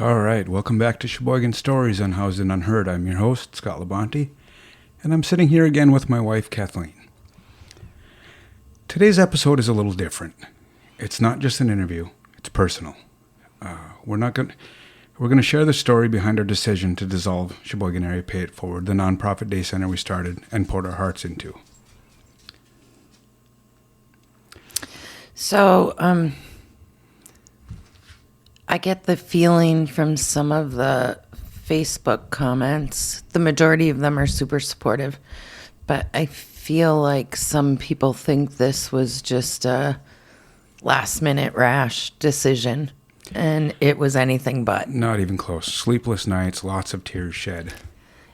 All right, welcome back to Sheboygan Stories, Unhoused and Unheard. I'm your host, Scott Labonte, and I'm sitting here again with my wife, Kathleen. Today's episode is a little different. It's not just an interview, it's personal. We're going to share the story behind our decision to dissolve Sheboygan Area Pay It Forward, the nonprofit day center we started and poured our hearts into. So, I get the feeling from some of the Facebook comments, the majority of them are super supportive, but I feel like some people think this was just a last-minute rash decision, and it was anything but. Not even close. Sleepless nights, lots of tears shed.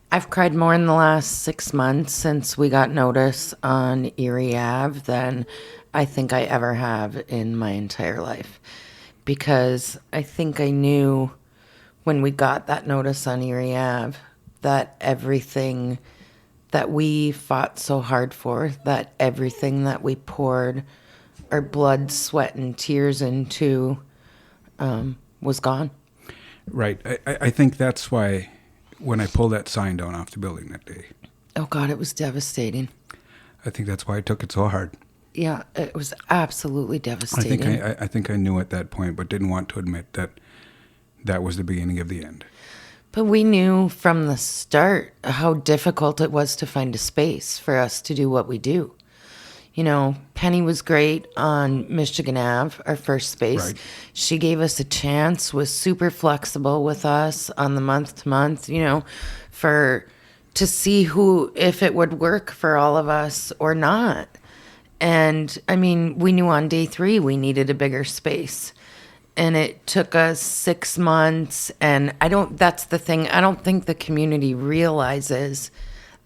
I've cried more in the last 6 months since we got notice on Erie Ave than I think I ever have in my entire life. Because I think I knew when we got that notice on Erie Ave that everything that we fought so hard for, that everything that we poured our blood, sweat, and tears into was gone. Right. I think that's why when I pulled that sign down off the building that day. Oh, God, it was devastating. I think that's why I took it so hard. Yeah, it was absolutely devastating. I think I knew at that point, but didn't want to admit that that was the beginning of the end. But we knew from the start how difficult it was to find a space for us to do what we do. You know, Penny was great on Michigan Ave, our first space. Right. She gave us a chance, was super flexible with us on the month-to-month, to see if it would work for all of us or not. And, I mean, we knew on day 3 we needed a bigger space. And it took us 6 months. And that's the thing. I don't think the community realizes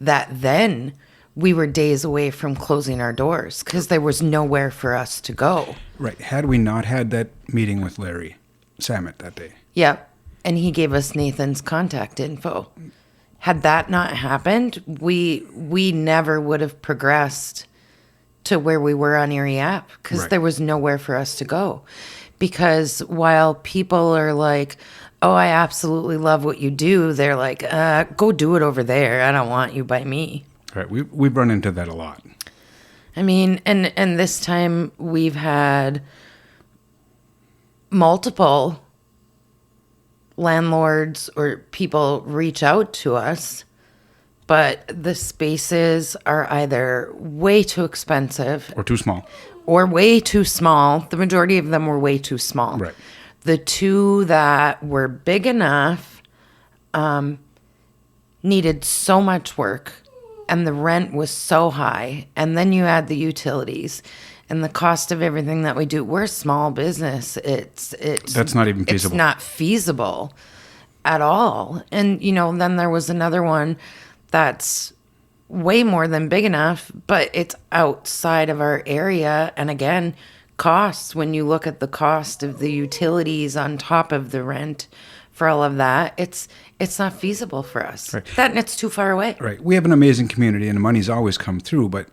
that then we were days away from closing our doors because there was nowhere for us to go. Right. Had we not had that meeting with Larry Samet that day. Yep. And he gave us Nathan's contact info. Had that not happened, we never would have progressed to where we were on Erie Ave because Right. there was nowhere for us to go. Because while people are like, oh, I absolutely love what you do, they're like, go do it over there. I don't want you by me. Right. We've run into that a lot. I mean, and this time we've had multiple landlords or people reach out to us, but the spaces are either way too expensive Or too small. or way too small. The majority of them were way too small. Right. The 2 that were big enough needed so much work, and the rent was so high. And then you add the utilities and the cost of everything that we do. We're a small business. That's not even feasible. It's not feasible at all. And, then there was another one that's way more than big enough, but it's outside of our area. And again, costs, when you look at the cost of the utilities on top of the rent for all of that, it's not feasible for us. Right. And it's too far away. Right. We have an amazing community and the money's always come through, but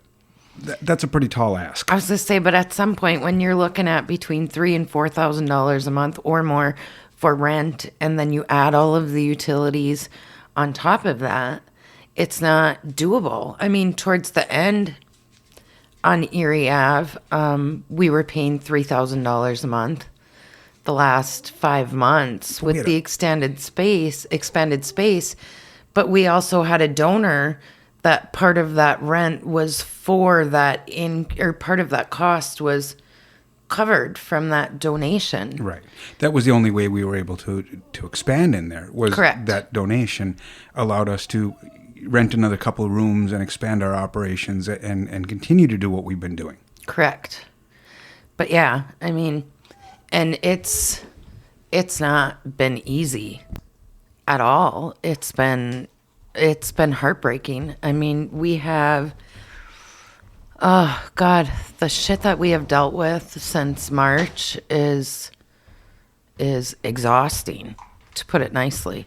that's a pretty tall ask. I was going to say, but at some point when you're looking at between $3,000 and $4,000 a month or more for rent, and then you add all of the utilities on top of that, it's not doable. I mean, towards the end on Erie Ave, we were paying $3,000 a month the last 5 months with the expanded space. But we also had a donor that part of that rent was for that part of that cost was covered from that donation. Right. That was the only way we were able to expand in there was Correct. That donation allowed us to rent another couple of rooms and expand our operations and continue to do what we've been doing. Correct. But yeah, I mean, and it's not been easy at all. It's been heartbreaking. I mean, we have, oh God, the shit that we have dealt with since March is exhausting, to put it nicely.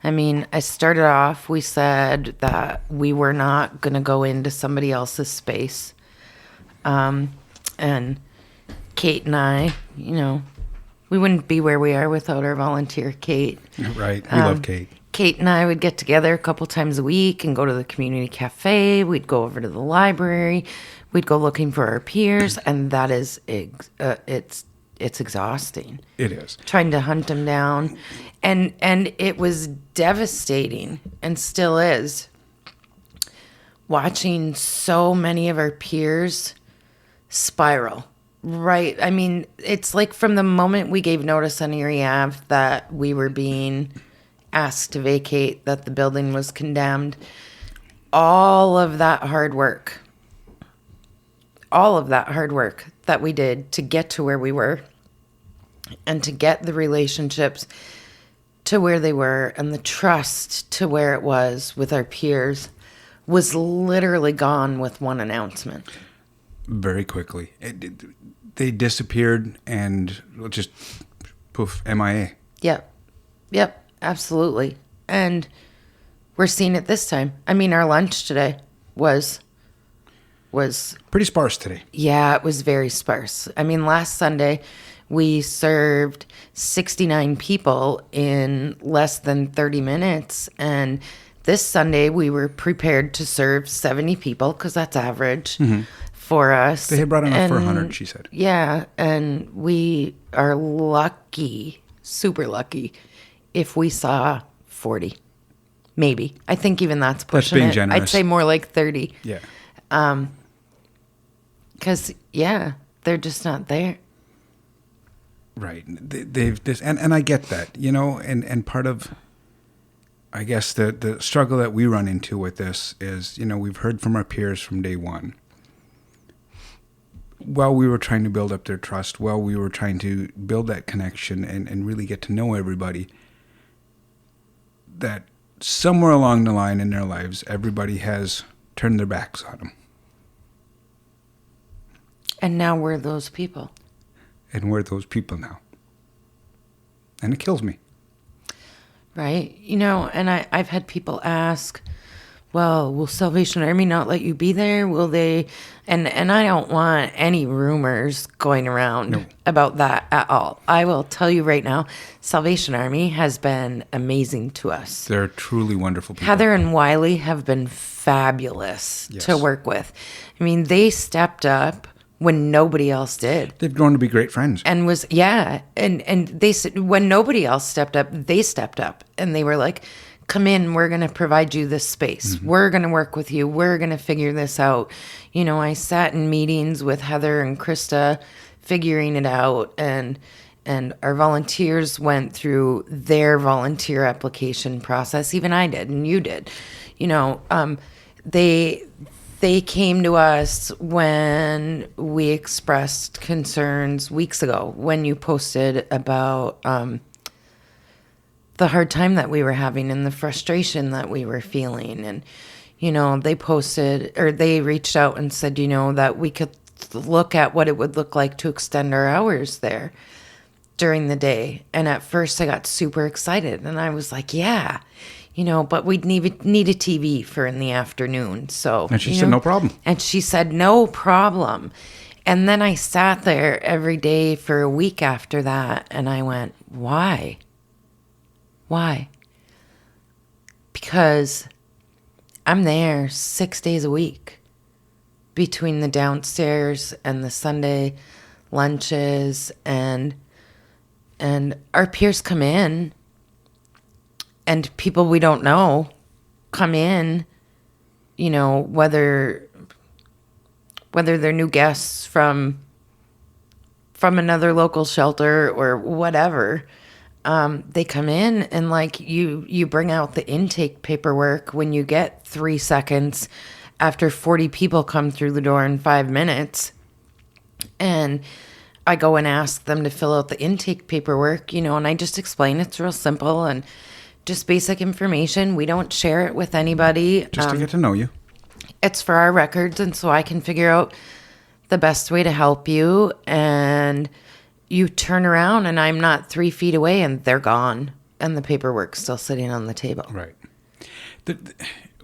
I mean, I started off, we said that we were not going to go into somebody else's space. And Kate and I, We wouldn't be where we are without our volunteer, Kate. Right. We love Kate. Kate and I would get together a couple times a week and go to the community cafe. We'd go over to the library. We'd go looking for our peers, and that is it's exhausting. It is. Trying to hunt them down, and it was devastating, and still is. Watching so many of our peers spiral. Right. I mean, it's like from the moment we gave notice on Erie Ave that we were being asked to vacate, that the building was condemned, all of that hard work that we did to get to where we were and to get the relationships to where they were and the trust to where it was with our peers was literally gone with one announcement. Very quickly. They disappeared and just poof, MIA. Yep, absolutely. And we're seeing it this time. I mean, our lunch today was pretty sparse today. Yeah, it was very sparse. I mean, last Sunday we served 69 people in less than 30 minutes, and this Sunday we were prepared to serve 70 people because that's average. For us. They had brought enough for 100, she said. Yeah, and we are lucky, super lucky, if we saw 40. Maybe. I think even that's pushing being it. generous. I'd say more like 30. Yeah. Because, they're just not there. Right. They've this, and I get that, and part of, I guess, the struggle that we run into with this is, we've heard from our peers from day one. While we were trying to build up their trust, while we were trying to build that connection and really get to know everybody, that somewhere along the line in their lives, everybody has turned their backs on them. And now we're those people. And we're those people now. And it kills me. Right. And I've had people ask, well, will Salvation Army not let you be there? Will they? And I don't want any rumors going around about that at all. I will tell you right now, Salvation Army has been amazing to us. They're truly wonderful people. Heather and Wiley have been fabulous to work with. I mean, they stepped up when nobody else did. They've grown to be great friends. And and they said when nobody else stepped up, they stepped up. And they were like, come in, we're going to provide you this space. Mm-hmm. We're going to work with you. We're going to figure this out. I sat in meetings with Heather and Krista figuring it out, and our volunteers went through their volunteer application process. Even I did, and you did. They came to us when we expressed concerns weeks ago when you posted about the hard time that we were having and the frustration that we were feeling. And, they reached out and said, that we could look at what it would look like to extend our hours there during the day. And at first I got super excited and I was like, yeah, but we'd need a TV for in the afternoon. So, and she said, no problem. And she said, no problem. And then I sat there every day for a week after that. And I went, why? Why? Because I'm there 6 days a week between the downstairs and the Sunday lunches, and our peers come in, and people we don't know come in, whether they're new guests from another local shelter or whatever. They come in and you bring out the intake paperwork when you get 3 seconds after 40 people come through the door in 5 minutes. And I go and ask them to fill out the intake paperwork, and I just explain it's real simple and just basic information. We don't share it with anybody. Just to get to know you. It's for our records, and so I can figure out the best way to help you. And you turn around and I'm not 3 feet away and they're gone and the paperwork's still sitting on the table. Right.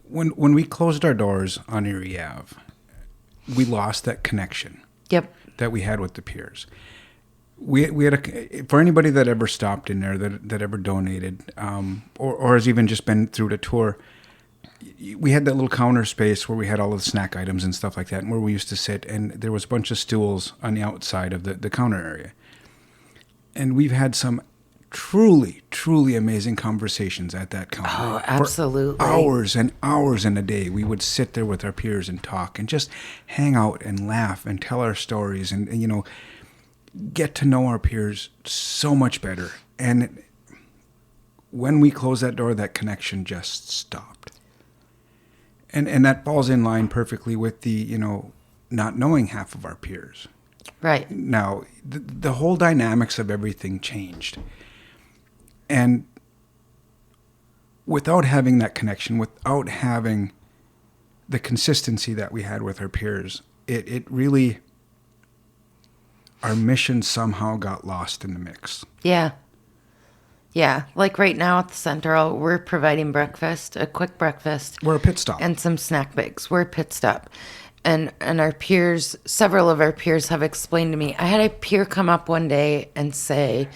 When we closed our doors on Erie Ave, we lost that connection. Yep. That we had with the peers. we had for anybody that ever stopped in there, that ever donated, or has even just been through the tour, we had that little counter space where we had all the snack items and stuff like that, and where we used to sit, and there was a bunch of stools on the outside of the counter area. And we've had some truly, truly amazing conversations at that counter. Oh, absolutely. For hours and hours in a day, we would sit there with our peers and talk and just hang out and laugh and tell our stories and get to know our peers so much better. And when we closed that door, that connection just stopped. And that falls in line perfectly with the, not knowing half of our peers. Right. Now, the whole dynamics of everything changed. And without having that connection, without having the consistency that we had with our peers, it really, our mission somehow got lost in the mix. Yeah. Yeah. Like right now at the center, we're providing breakfast, a quick breakfast. We're a pit stop. And some snack bags. We're a pit stop. And our peers, several of our peers have explained to me, I had a peer come up one day and say,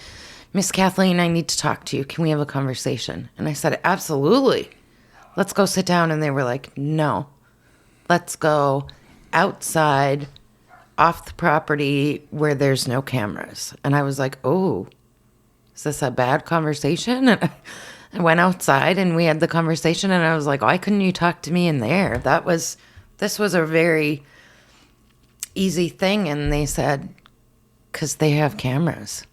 Miss Kathleen, I need to talk to you. Can we have a conversation? And I said, absolutely. Let's go sit down. And they were like, no, let's go outside off the property where there's no cameras. And I was like, oh, is this a bad conversation? And I went outside and we had the conversation and I was like, why couldn't you talk to me in there? This was a very easy thing. And they said, because they have cameras.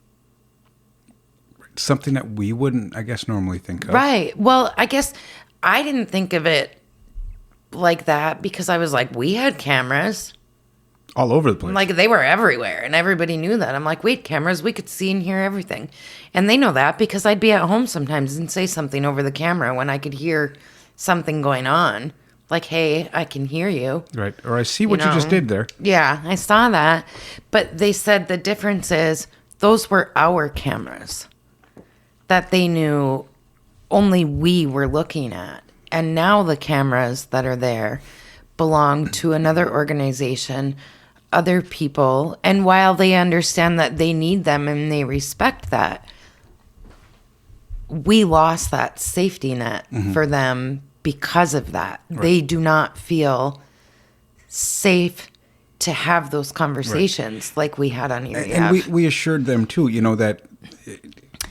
Something that we wouldn't, I guess, normally think of. Right. Well, I guess I didn't think of it like that because I was like, we had cameras. All over the place. Like they were everywhere and everybody knew that. I'm like, wait, cameras, we could see and hear everything. And they know that because I'd be at home sometimes and say something over the camera when I could hear something going on. Like, hey, I can hear you. Right. Or I see what you just did there. Yeah, I saw that. But they said the difference is those were our cameras that they knew only we were looking at. And now the cameras that are there belong to another organization, other people. And while they understand that they need them and they respect that, we lost that safety net for them because of that. Right. They do not feel safe to have those conversations like we had on here. And we assured them too, that...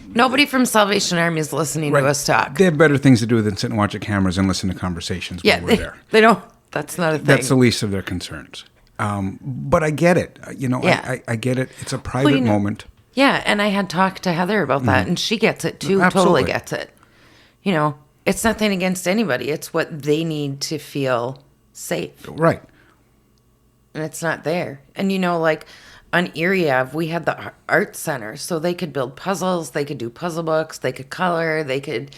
Nobody from Salvation Army is listening to us talk. They have better things to do than sit and watch at cameras and listen to conversations while we're there. They don't. That's not a thing. That's the least of their concerns. But I get it. I get it. It's a private moment. Yeah, and I had talked to Heather about that, and she gets it too. Absolutely. Totally gets it. It's nothing against anybody. It's what they need to feel safe. Right. And it's not there. And like on Erie Ave, we had the art center, so they could build puzzles, they could do puzzle books, they could color, they could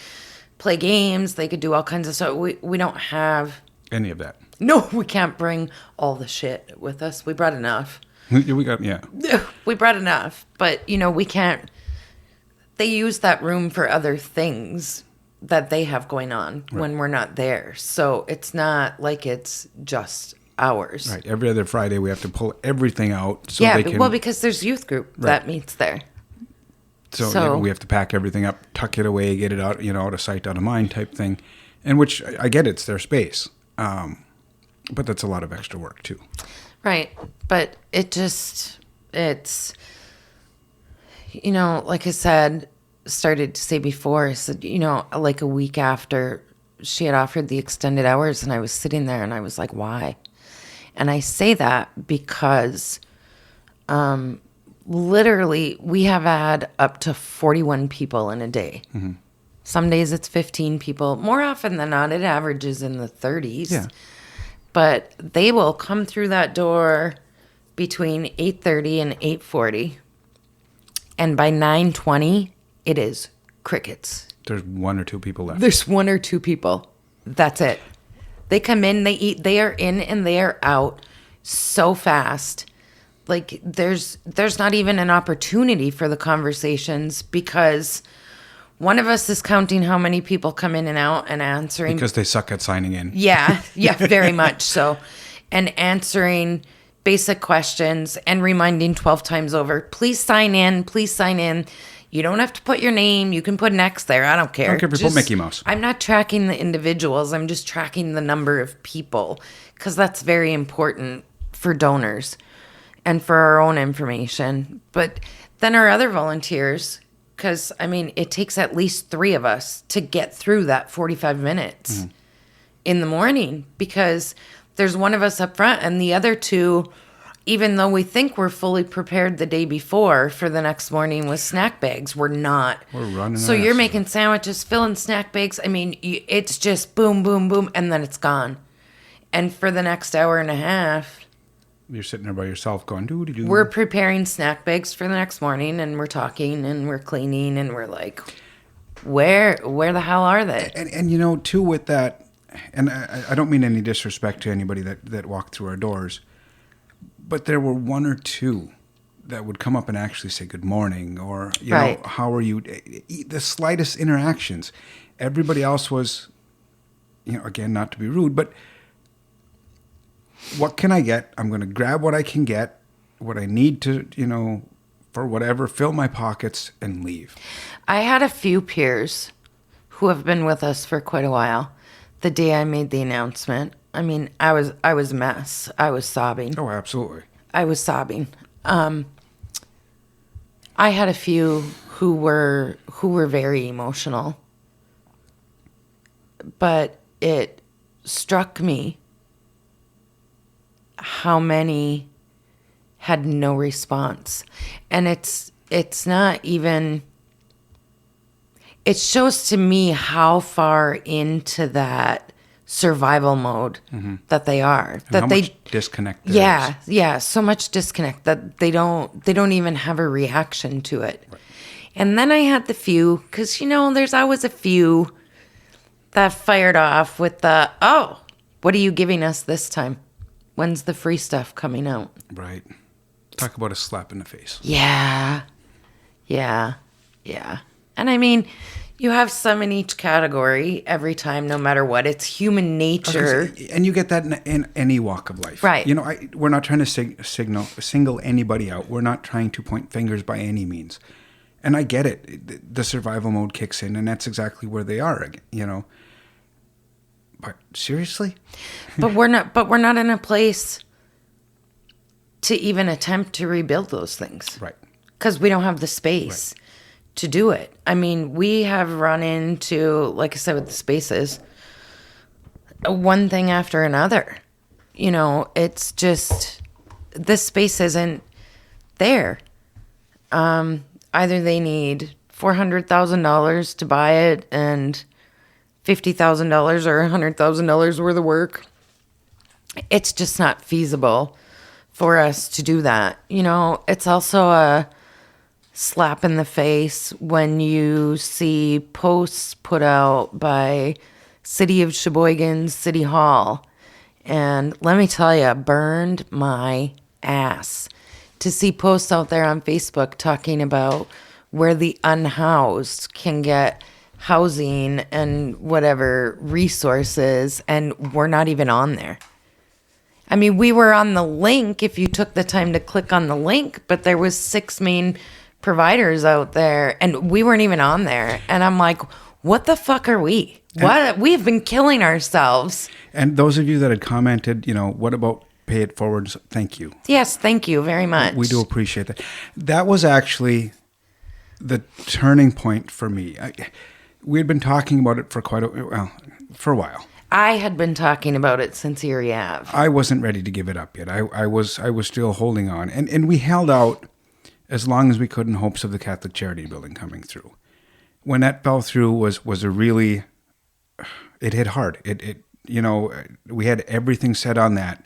play games, they could do all kinds of stuff. We don't have any of that. No, we can't bring all the shit with us. We brought enough. We got, yeah. We brought enough, but we can't. They use that room for other things that they have going on when we're not there. So it's not like it's just ours. Right. Every other Friday we have to pull everything out so they can... well, because there's youth group that meets there. So we have to pack everything up, tuck it away, get it out, out of sight, out of mind type thing. And which I get it's their space. But that's a lot of extra work too. Right. But it's, like I said, started to say before, I said, like a week after she had offered the extended hours and I was sitting there and I was like, why? And I say that because literally we have had up to 41 people in a day. Mm-hmm. Some days it's 15 people. More often than not, it averages in the 30s. Yeah. But they will come through that door between 8:30 and 8:40. And by 9:20, it is crickets. There's one or two people left. There's one or two people. That's it. They come in, they eat, they are in and they are out so fast. Like there's not even an opportunity for the conversations because one of us is counting how many people come in and out and answering. Because they suck at signing in. Yeah, very much so. And answering basic questions and reminding 12 times over, please sign in, please sign in. You don't have to put your name. You can put an X there. I don't care. I don't care if you put Mickey Mouse. I'm not tracking the individuals. I'm just tracking the number of people because that's very important for donors and for our own information. But then our other volunteers, because, I mean, it takes at least 3 of us to get through that 45 minutes in the morning because there's one of us up front and the other 2, even though we think we're fully prepared the day before for the next morning with snack bags, we're not. We're running. So you're making sandwiches, filling snack bags. I mean, it's just boom, boom, boom, and then it's gone. And for the next hour and a half, you're sitting there by yourself going, doo-doo-doo. We're preparing snack bags for the next morning, and we're talking, and we're cleaning, and we're like, where the hell are they? And you know, too, with that, and I don't mean any disrespect to anybody that walked through our doors, but there were 1 or 2 that would come up and actually say good morning or, you know, how are you? The slightest interactions. Everybody else was, you know, again, not to be rude, but what can I get? I'm going to grab what I can get, what I need to, you know, for whatever, fill my pockets and leave. I had a few peers who have been with us for quite a while. The day I made the announcement, I mean, I was a mess. I was sobbing. Oh, absolutely. I was sobbing. I had a few who were very emotional, but it struck me how many had no response, and it's not even. It shows to me how far into that survival mode that they are. And that how they much disconnect there is. Yeah, so much disconnect that they don't even have a reaction to it. Right. And then I had the few, because, you know, there's always a few that fired off with the, oh, what are you giving us this time? When's the free stuff coming out? Right. Talk about a slap in the face. Yeah. And I mean, you have some in each category every time, no matter what. It's human nature. And you get that in any walk of life. Right. You know, we're not trying to single anybody out. We're not trying to point fingers by any means. And I get it. The survival mode kicks in, and that's exactly where they are, you know. But seriously? But we're not in a place to even attempt to rebuild those things. Right. Because we don't have the space to do it. I mean, we have run into, like I said, with the spaces, one thing after another. You know, it's just, this space isn't there. Either they need $400,000 to buy it and $50,000 or $100,000 worth of work. It's just not feasible for us to do that. You know, it's also a slap in the face when you see posts put out by City of Sheboygan City Hall. And let me tell you, burned my ass to see posts out there on Facebook talking about where the unhoused can get housing and whatever resources, and we're not even on there. I mean, we were on the link if you took the time to click on the link, but there was 6 main providers out there, and we weren't even on there. And I'm like, what the fuck are we? What? We've been killing ourselves. And those of you that had commented, you know, what about pay it forwards? Thank you. Yes, thank you very much. We do appreciate that. That was actually the turning point for me. We had been talking about it for for a while. I had been talking about it since Erie Ave. I wasn't ready to give it up yet. I was still holding on. And we held out as long as we could in hopes of the Catholic Charity Building coming through. When that fell through was a really, it hit hard. It you know, we had everything set on that.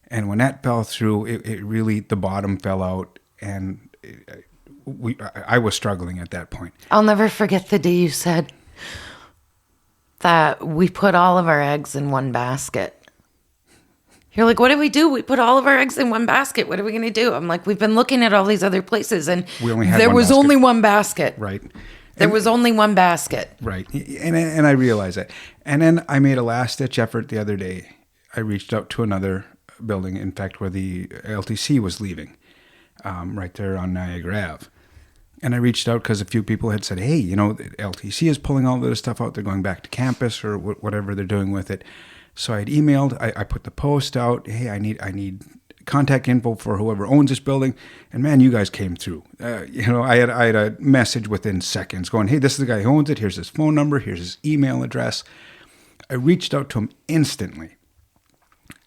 And when that fell through, it really, the bottom fell out, and I was struggling at that point. I'll never forget the day you said that we put all of our eggs in one basket. You're like, what do we do? We put all of our eggs in one basket. What are we going to do? I'm like, we've been looking at all these other places, and there was only one basket. Right. There was only one basket. Right. And I realized that. And then I made a last-ditch effort the other day. I reached out to another building, in fact, where the LTC was leaving, right there on Niagara Ave. And I reached out because a few people had said, hey, you know, the LTC is pulling all of this stuff out. They're going back to campus or whatever they're doing with it. So I had emailed, I put the post out, hey, I need contact info for whoever owns this building. And man, you guys came through. You know, I had a message within seconds going, hey, this is the guy who owns it. Here's his phone number. Here's his email address. I reached out to him instantly.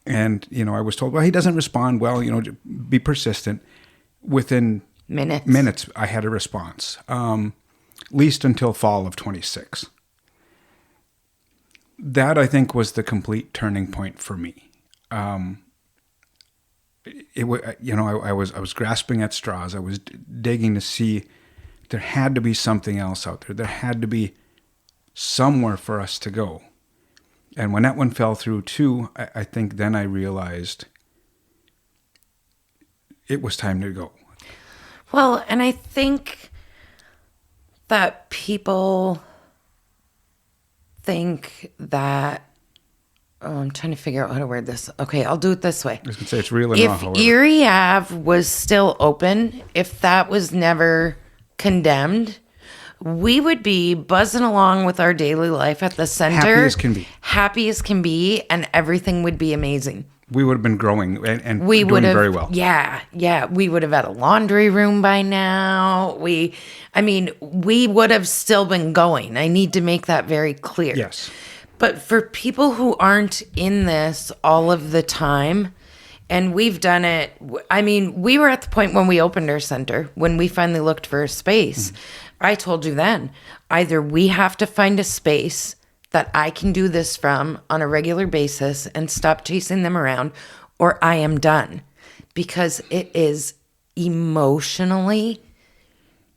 And, you know, I was told, well, he doesn't respond well, you know, be persistent. Within minutes, I had a response, least until fall of 26. That, I think, was the complete turning point for me. You know, I was grasping at straws. I was digging to see there had to be something else out there. There had to be somewhere for us to go. And when that one fell through too, I think then I realized it was time to go. Well, and I think that people think that, I'm trying to figure out how to word this. Okay, I'll do it this way. I was going to say it's real and raw, however. If Erie Ave was still open, if that was never condemned, we would be buzzing along with our daily life at the center. Happy as can be. Happy as can be, and everything would be amazing. We would have been growing and we doing would have, very well. Yeah. We would have had a laundry room by now. We would have still been going. I need to make that very clear. Yes. But for people who aren't in this all of the time, and we've done it, I mean, we were at the point when we opened our center, when we finally looked for a space. I told you then, either we have to find a space that I can do this from on a regular basis and stop chasing them around, or I am done. Because it is emotionally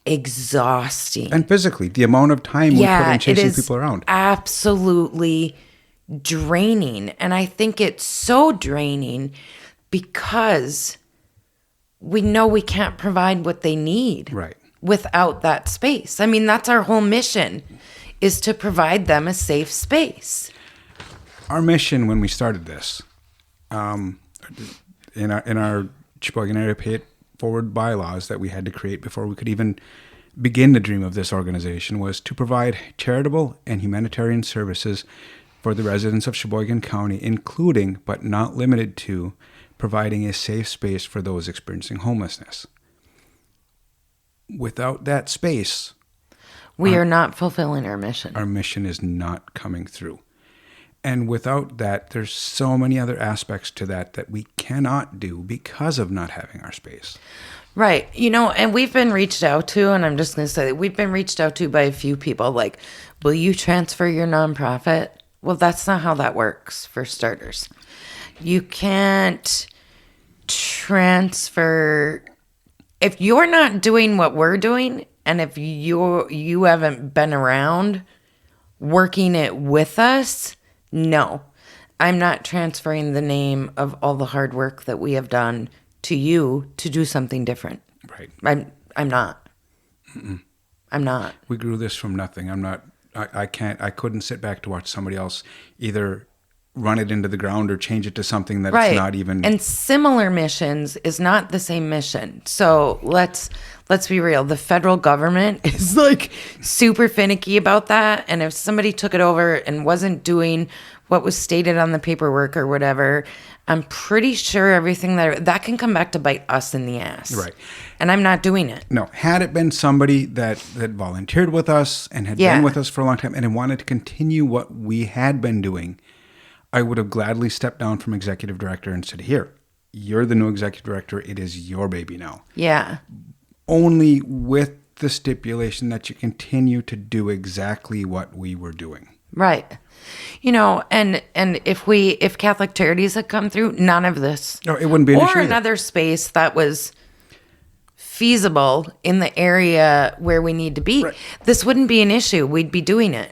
exhausting. And physically, the amount of time we put in chasing people around. Absolutely draining. And I think it's so draining because we know we can't provide what they need. Right. Without that space. I mean, that's our whole mission, is to provide them a safe space. Our mission when we started this, in our Sheboygan Area Pay It Forward bylaws that we had to create before we could even begin to dream of this organization, was to provide charitable and humanitarian services for the residents of Sheboygan County, including, but not limited to, providing a safe space for those experiencing homelessness. Without that space, we are not fulfilling our mission. Our mission is not coming through. And without that, there's so many other aspects to that we cannot do because of not having our space. Right. You know, and we've been reached out to, and I'm just going to say that we've been reached out to by a few people like, will you transfer your nonprofit? Well, that's not how that works, for starters. You can't transfer. If you're not doing what we're doing, and if you haven't been around working it with us, no, I'm not transferring the name of all the hard work that we have done to you to do something different. Right. I'm not. Mm-mm. I'm not. We grew this from nothing. I couldn't sit back to watch somebody else either run it into the ground or change it to something that's right. not even. And similar missions is not the same mission. So let's be real. The federal government is like super finicky about that. And if somebody took it over and wasn't doing what was stated on the paperwork or whatever, I'm pretty sure everything that can come back to bite us in the ass. Right. And I'm not doing it. No, had it been somebody that volunteered with us and had been with us for a long time and wanted to continue what we had been doing, I would have gladly stepped down from executive director and said, here, you're the new executive director. It is your baby now. Yeah. Only with the stipulation that you continue to do exactly what we were doing. Right. You know, and if Catholic Charities had come through, none of this. No, it wouldn't be an issue. Or another space that was feasible in the area where we need to be. Right. This wouldn't be an issue. We'd be doing it.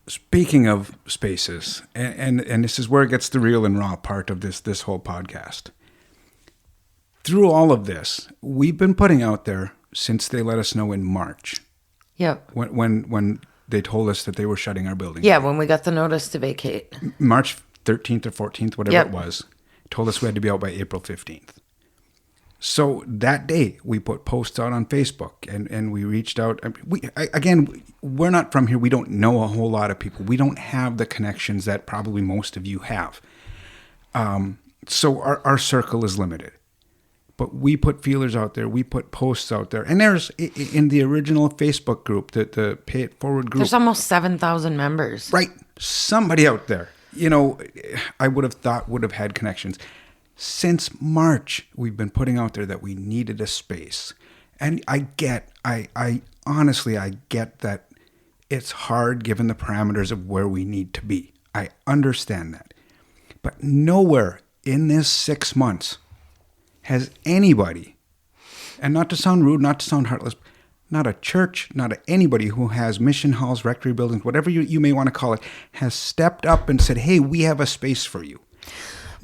Speaking of spaces, and this is where it gets the real and raw part of this whole podcast. Through all of this, we've been putting out there since they let us know in March. Yep. When they told us that they were shutting our building. Yeah, when we got the notice to vacate. March 13th or 14th, whatever it was. told us we had to be out by April 15th. So that day, we put posts out on Facebook, and we reached out. We're not from here. We don't know a whole lot of people. We don't have the connections that probably most of you have. So our circle is limited. But we put feelers out there. We put posts out there. And there's, in the original Facebook group, the Pay It Forward group. There's almost 7,000 members. Right. Somebody out there, I would have thought would have had connections. Since March, we've been putting out there that we needed a space. And I honestly get that it's hard given the parameters of where we need to be. I understand that. But nowhere in this 6 months has anybody, and not to sound rude, not to sound heartless, not a church, not anybody who has mission halls, rectory buildings, whatever you may want to call it, has stepped up and said, hey, we have a space for you.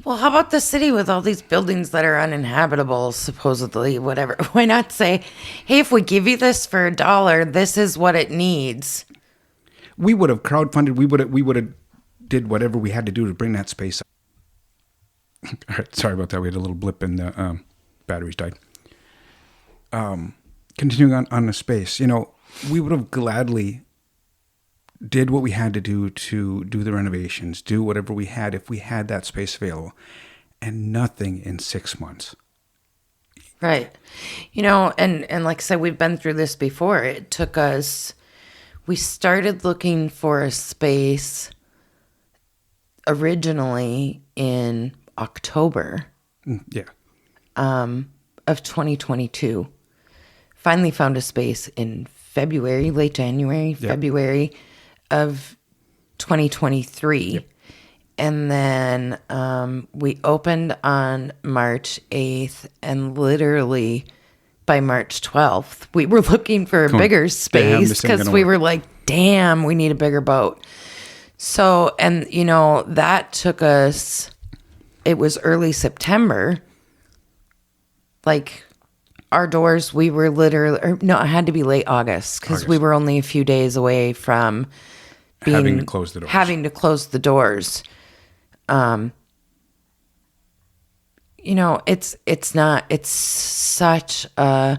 Well, how about the city with all these buildings that are uninhabitable, supposedly, whatever? Why not say, hey, if we give you this for $1, this is what it needs? We would have crowdfunded. We would have did whatever we had to do to bring that space up. All right, sorry about that. We had a little blip in the batteries died. Continuing on the space, we would have gladly did what we had to do the renovations, do whatever we had if we had that space available, and nothing in 6 months. Right. And like I said, we've been through this before. It took us, we started looking for a space originally in October of 2022. Finally found a space in February, late January, February of 2023. Yep. And then we opened on March 8th, and literally by March 12th, we were looking for a bigger space because we were like, damn, we need a bigger boat. So, and that took us, it was early September. Like our doors, we were literally, it had to be late August because we were only a few days away from having to close the doors. It's such a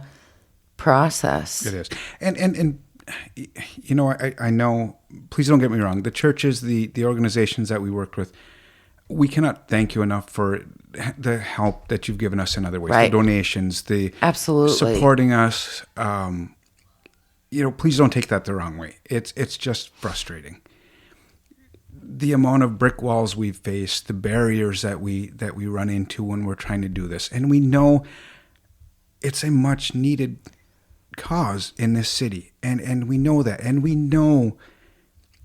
process. It is. And I know, please don't get me wrong, the churches, the organizations that we worked with, we cannot thank you enough for the help that you've given us in other ways, right. The donations, the absolutely supporting us. Please don't take that the wrong way. It's just frustrating. The amount of brick walls we've faced, the barriers that we run into when we're trying to do this. And we know it's a much needed cause in this city. And we know that. And we know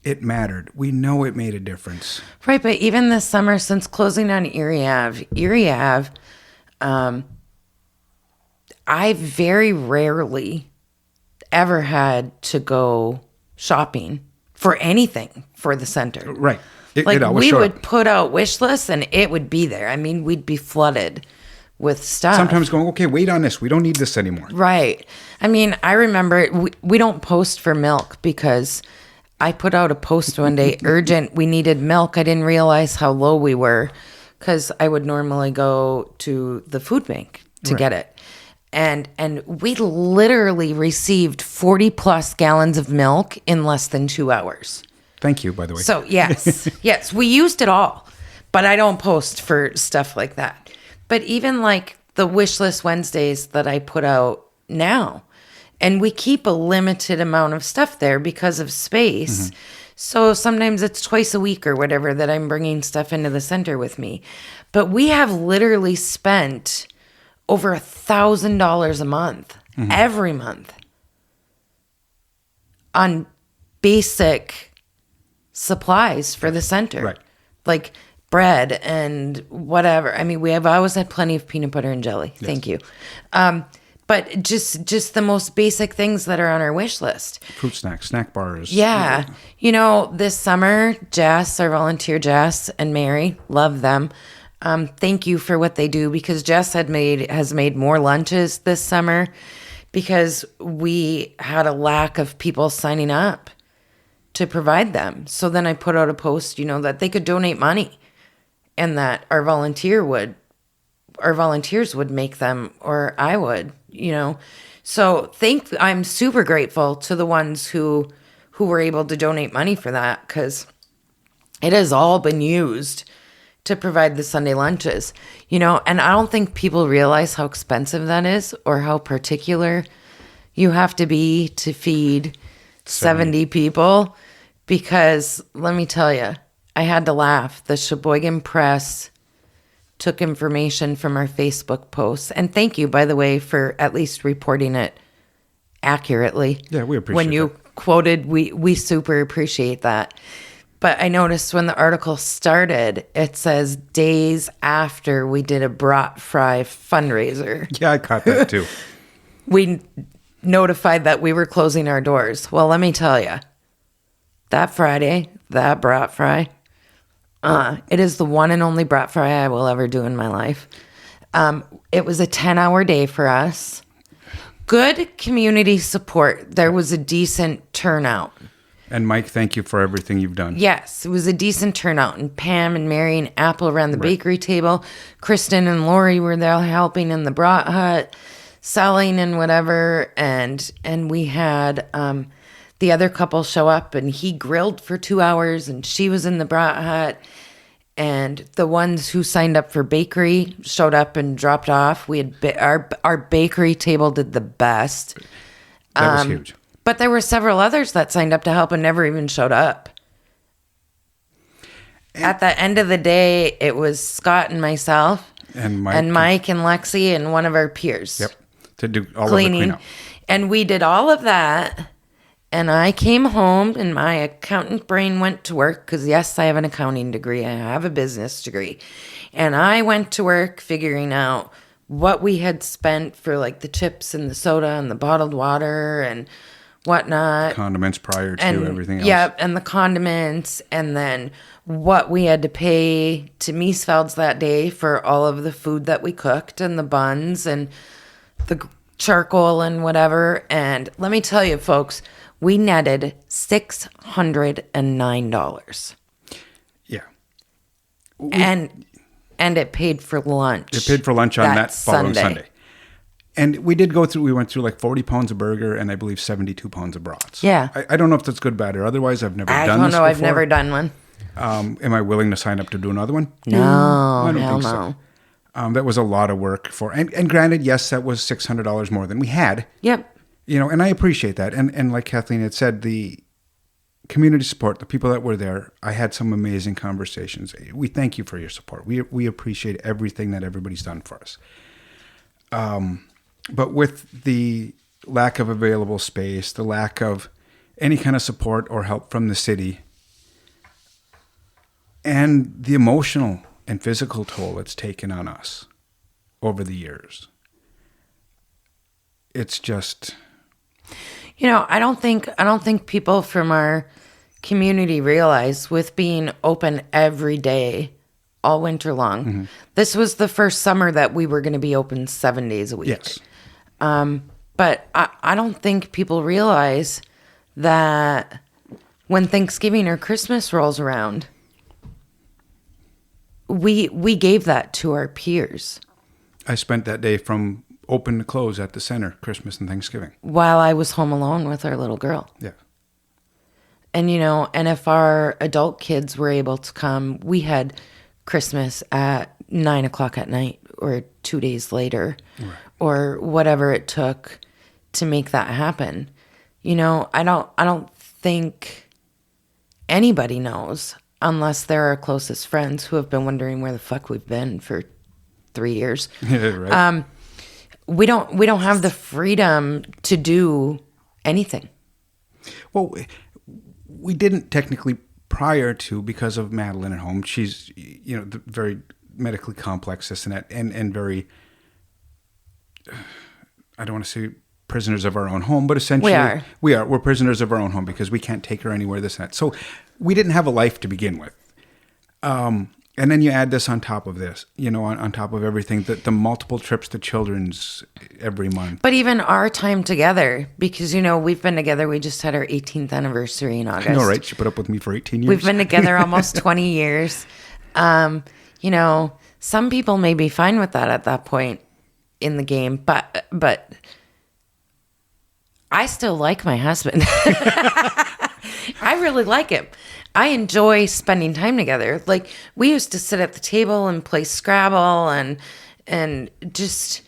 it mattered. We know it made a difference. Right. But even this summer, since closing on Erie Ave, I very rarely ever had to go shopping for anything for the center. Right. We would put out wish lists and it would be there. I mean, we'd be flooded with stuff. Sometimes going, okay, wait on this. We don't need this anymore. Right. I mean, I remember we don't post for milk because I put out a post one day, urgent, we needed milk. I didn't realize how low we were because I would normally go to the food bank to get it. And we literally received 40 plus gallons of milk in less than 2 hours. Thank you, by the way. So yes, we used it all, but I don't post for stuff like that. But even like the wish list Wednesdays that I put out now, and we keep a limited amount of stuff there because of space. Mm-hmm. So sometimes it's twice a week or whatever that I'm bringing stuff into the center with me. But we have literally spent over $1,000 a month, mm-hmm. every month, on basic supplies for the center. Right. Like bread and whatever. I mean, I've always had plenty of peanut butter and jelly. Yes. Thank you. But just the most basic things that are on our wish list. Fruit snacks, snack bars. Yeah. This summer, Jess, our volunteer Jess and Mary, love them. Thank you for what they do because Jess has made more lunches this summer because we had a lack of people signing up to provide them. So then I put out a post, that they could donate money and that our volunteers would make them, or I would, So I'm super grateful to the ones who were able to donate money for that, because it has all been used to provide the Sunday lunches, and I don't think people realize how expensive that is, or how particular you have to be to feed 70 people. Because let me tell you, I had to laugh. The Sheboygan Press took information from our Facebook posts, and thank you, by the way, for at least reporting it accurately. Yeah, we appreciate when you that. Quoted, we super appreciate that. But I noticed when the article started, it says days after we did a brat fry fundraiser. Yeah, I caught that too. We notified that we were closing our doors. Well, let me tell you, that Friday, that brat fry, it is the one and only brat fry I will ever do in my life. It was a 10-hour day for us. Good community support. There was a decent turnout. And Mike, thank you for everything you've done. Yes, it was a decent turnout. And Pam and Mary and Apple ran the bakery table. Kristen and Lori were there helping in the brat hut, selling and whatever. And we had the other couple show up, and he grilled for 2 hours, and she was in the brat hut. And the ones who signed up for bakery showed up and dropped off. We had our bakery table did the best. That was huge. But there were several others that signed up to help and never even showed up. At the end of the day, it was Scott and myself And Mike and Lexi and one of our peers. Yep. To do all Cleaning. of the cleanup. And we did all of that. And I came home and my accountant brain went to work, because yes, I have an accounting degree. I have a business degree. And I went to work figuring out what we had spent for like the chips and the soda and the bottled water and whatnot. Condiments prior to everything else. Yeah, and the condiments, and then what we had to pay to Miesfeld's that day for all of the food that we cooked, and the buns and the charcoal and whatever. And let me tell you, folks, we netted $609. Yeah. And it paid for lunch. It paid for lunch on that following Sunday. And we went through like 40 pounds of burger and I believe 72 pounds of brats. Yeah. I don't know if that's good, bad, or otherwise. I've never done this I don't know. before. I've never done one. Am I willing to sign up to do another one? No, I don't hell think no. so. That was a lot of work and granted, yes, that was $600 more than we had. Yep. And I appreciate that. And like Kathleen had said, the community support, the people that were there, I had some amazing conversations. We thank you for your support. We appreciate everything that everybody's done for us. But with the lack of available space, the lack of any kind of support or help from the city, and the emotional and physical toll it's taken on us over the years, it's just... I don't think people from our community realize, with being open every day all winter long, this was the first summer that we were going to be open 7 days a week. Yes. But I don't think people realize that when Thanksgiving or Christmas rolls around, we gave that to our peers. I spent that day from open to close at the center, Christmas and Thanksgiving. While I was home alone with our little girl. Yeah. And, and if our adult kids were able to come, we had Christmas at 9:00 at night or 2 days later, right, or whatever it took to make that happen. I don't think anybody knows, unless they're our closest friends who have been wondering where the fuck we've been for 3 years. Right. We don't have the freedom to do anything. Well, we didn't technically prior to, because of Madeline at home. She's, very medically complex, this and that, and very, I don't want to say prisoners of our own home, but essentially we're prisoners of our own home because we can't take her anywhere, this and that. So we didn't have a life to begin with. And then you add this on top of this, on top of everything, the multiple trips to Children's every month. But even our time together, because, we've been together. We just had our 18th anniversary in August. I know, right? She put up with me for 18 years. We've been together almost 20 years. you know, some people may be fine with that at that point in the game, but I still like my husband. I really like him. I enjoy spending time together. Like, we used to sit at the table and play Scrabble and just,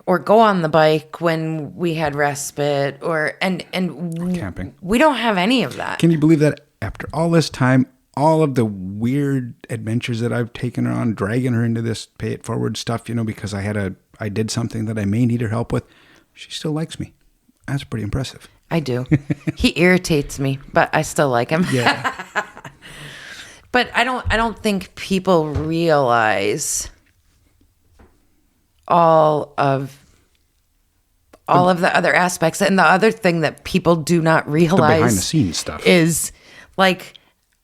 or go on the bike when we had respite, and Camping. We don't have any of that. Can you believe that after all this time, all of the weird adventures that I've taken her on, dragging her into this pay it forward stuff, you know, because I did something that I may need her help with, she still likes me. That's pretty impressive. I do. He irritates me, but I still like him. Yeah. But I don't think people realize all of the other aspects. And the other thing that people do not realize, The behind the scenes stuff, is, like,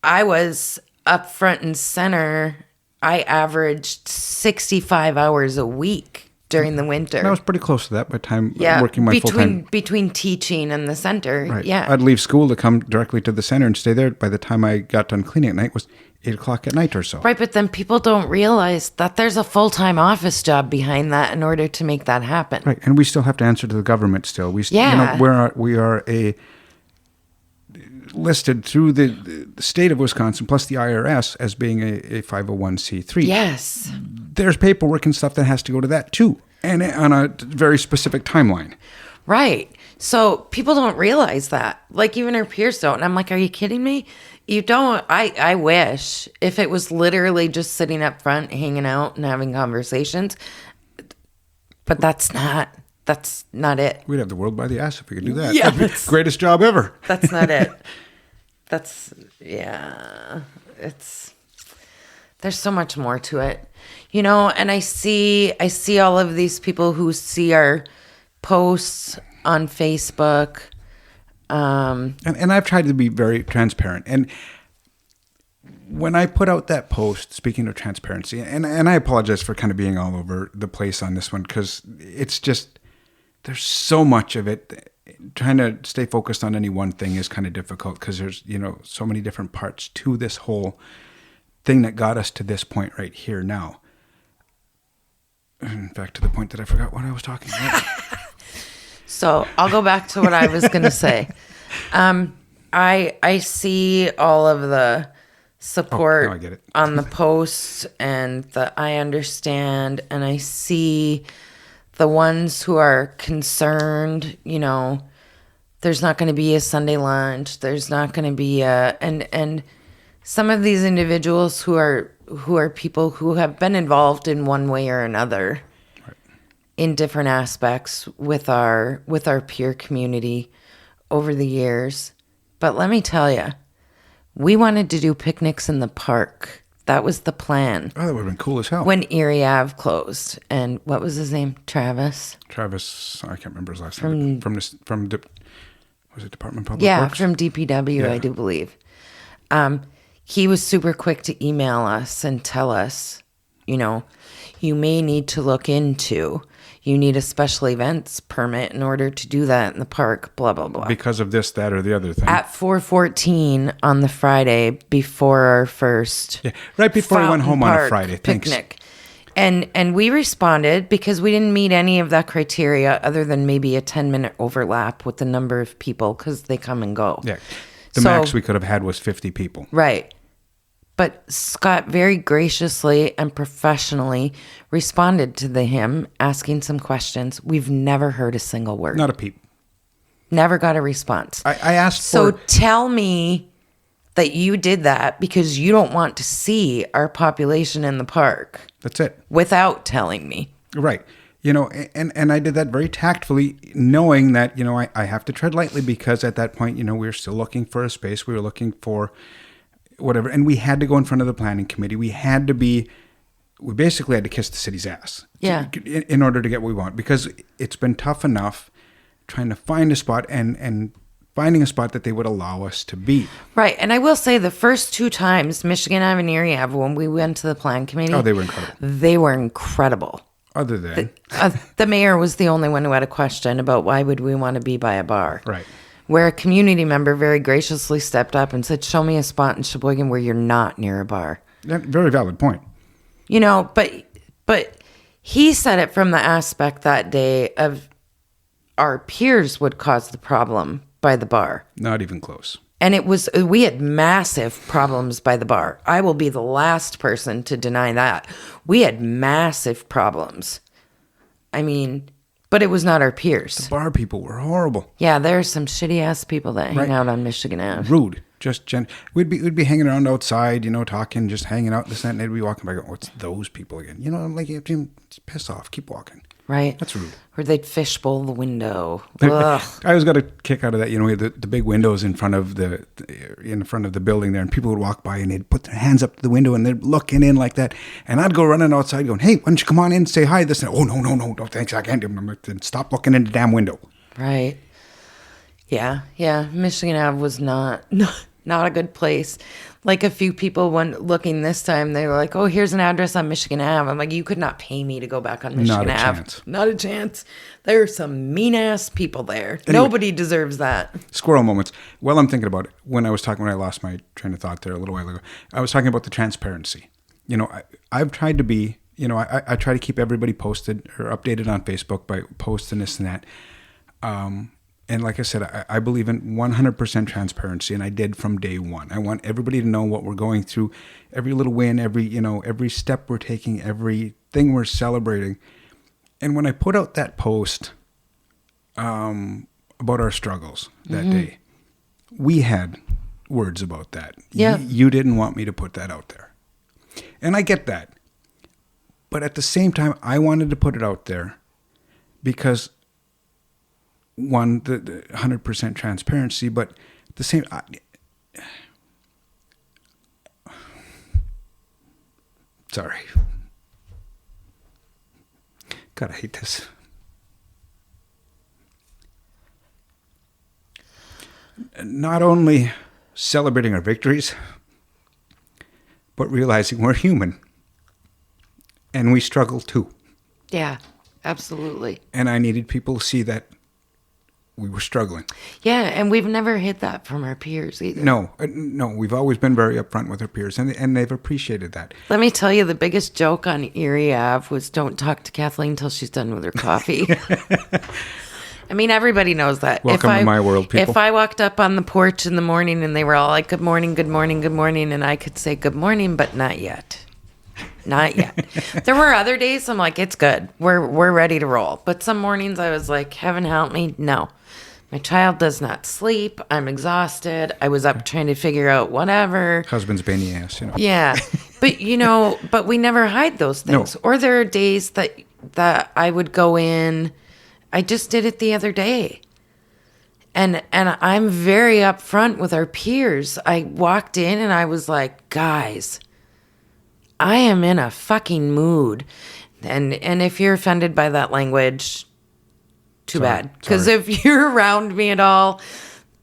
I was up front and center. I averaged 65 hours a week during the winter. And I was pretty close to that by the time working my full time. Between teaching and the center. Right. Yeah. I'd leave school to come directly to the center and stay there. By the time I got done cleaning at night, it was 8:00 at night or so. Right, but then people don't realize that there's a full-time office job behind that in order to make that happen. Right, and we still have to answer to the government. Still, Yeah. we are listed through the state of Wisconsin plus the IRS as being a 501c3. Yes. There's paperwork and stuff that has to go to that too, and on a very specific timeline. Right. So people don't realize that. Like, even our peers don't. And I'm like, are you kidding me? You don't. I wish if it was literally just sitting up front, hanging out and having conversations. But that's not it. We'd have the world by the ass if we could do that. Yeah, That'd be the greatest job ever. That's not it. There's so much more to it, you know, and I see all of these people who see our posts on Facebook. And I've tried to be very transparent. And when I put out that post, speaking of transparency, and I apologize for kind of being all over the place on this one, because it's just, there's so much of it. Trying to stay focused on any one thing is kind of difficult because there's, you know, so many different parts to this whole thing that got us to this point right here now. In fact, to the point that I forgot what I was talking about. So I'll go back to what I was going to say. I see all of the support I get it. on the posts and the I understand, and I see the ones who are concerned, you know, there's not going to be a Sunday lunch. There's not going to be and some of these individuals who are people who have been involved in one way or another in different aspects with our peer community over the years. But let me tell you, we wanted to do picnics in the park. That was the plan. Oh, that would have been cool as hell. When Erie Ave closed. And what was his name? Travis, I can't remember his last name. Was it Department of Public Works? Yeah, from DPW, Yeah. I do believe. He was super quick to email us and tell us, you know, you may need to look into, you need a special events permit in order to do that in the park, blah, blah, blah. Because of this, that, or the other thing. At 4:14 on the Friday before our first right before we went Fountain home on a Park Friday. Thanks. picnic. And we responded because we didn't meet any of that criteria other than maybe a 10-minute overlap with the number of people because they come and go. Yeah. The max we could have had was 50 people. Right. But Scott very graciously and professionally responded to him, asking some questions. We've never heard a single word. Not a peep. Never got a response. I asked So for... tell me that you did that because you don't want to see our population in the park. That's it. Without telling me. Right. You know, and I did that very tactfully, knowing that, you know, I have to tread lightly because at that point, you know, we were still looking for a space. We were looking for whatever. And we had to go in front of the planning committee. We basically had to kiss the city's ass. Yeah. In order to get what we want, because it's been tough enough trying to find a spot and finding a spot that they would allow us to be. Right. And I will say the first two times, Michigan Ave and Erie Ave, when we went to the plan committee. Oh, they were incredible. They were incredible. Other than... The mayor was the only one who had a question about why would we want to be by a bar. Right. Where a community member very graciously stepped up and said, show me a spot in Sheboygan where you're not near a bar. Very valid point. You know, but he said it from the aspect that day of our peers would cause the problem by the bar. Not even close. And we had massive problems by the bar. I will be the last person to deny that. We had massive problems. I mean, but it was not our peers. Bar people were horrible. Yeah, there are some shitty ass people that hang Right. out on Michigan Ave. Rude. We'd be hanging around outside, talking, just hanging out this and that, and they'd be walking by going, what's those people again? I'm like, just piss off, keep walking. Right. That's rude. Or they'd fishbowl the window. Ugh. I always got a kick out of that. We had the big windows in front of the building there, and people would walk by and they'd put their hands up to the window and they're looking in like that. And I'd go running outside going, hey, why don't you come on in and say hi? This and, oh, no, thanks, I can't. I'm like, then stop looking in the damn window. Right. Yeah. Michigan Ave was not a good place. Like a few people went looking this time, they were like, oh, here's an address on Michigan Ave. I'm like, you could not pay me to go back on Michigan Ave. Chance. Not a chance. There are some mean ass people there. Anyway, Nobody deserves that. Squirrel moments. Well, I'm thinking about it. When I lost my train of thought there a little while ago, I was talking about the transparency. I've tried to be, I try to keep everybody posted or updated on Facebook by posting this and that. And like I said, I believe in 100% transparency, and I did from day one. I want everybody to know what we're going through, every little win, every step we're taking, everything we're celebrating. And when I put out that post about our struggles that day, we had words about that. Yeah. You didn't want me to put that out there. And I get that. But at the same time, I wanted to put it out there because one, the 100% transparency, but the same. Sorry. God, I hate this. Not only celebrating our victories, but realizing we're human and we struggle too. Yeah, absolutely. And I needed people to see that we were struggling. Yeah, and we've never hid that from our peers either. No, we've always been very upfront with our peers, and they've appreciated that. Let me tell you, the biggest joke on Erie Ave was don't talk to Kathleen until she's done with her coffee. I mean, everybody knows that. Welcome to my world, people. If I walked up on the porch in the morning and they were all like, good morning, good morning, good morning, and I could say good morning, but not yet. Not yet. There were other days I'm like, it's good. We're ready to roll. But some mornings I was like, heaven help me, no. My child does not sleep. I'm exhausted. I was up trying to figure out whatever. Husband's pain in the ass, Yeah. But, but we never hide those things. No. Or there are days that I would go in. I just did it the other day. And I'm very upfront with our peers. I walked in and I was like, guys, I am in a fucking mood. And if you're offended by that language, too bad. Because if you're around me at all,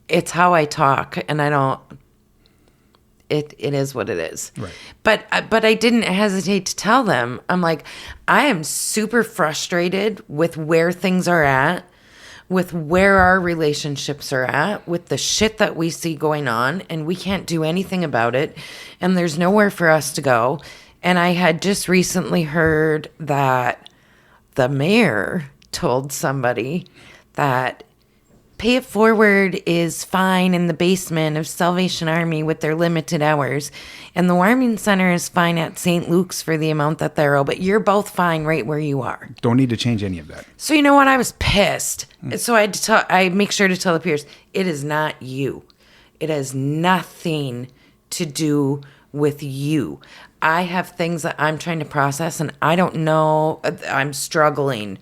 it's how I talk, and I don't. It is what it is. Right. But I didn't hesitate to tell them. I'm like, I am super frustrated with where things are at, with where our relationships are at, with the shit that we see going on, and we can't do anything about it, and there's nowhere for us to go. And I had just recently heard that the mayor told somebody that Pay It Forward is fine in the basement of Salvation Army with their limited hours, and the Warming Center is fine at St. Luke's for the amount that they're owe, but you're both fine right where you are. Don't need to change any of that. So you know what? I was pissed. So I had to I make sure to tell the peers, it is not you. It has nothing to do with you. I have things that I'm trying to process, and I don't know. I'm struggling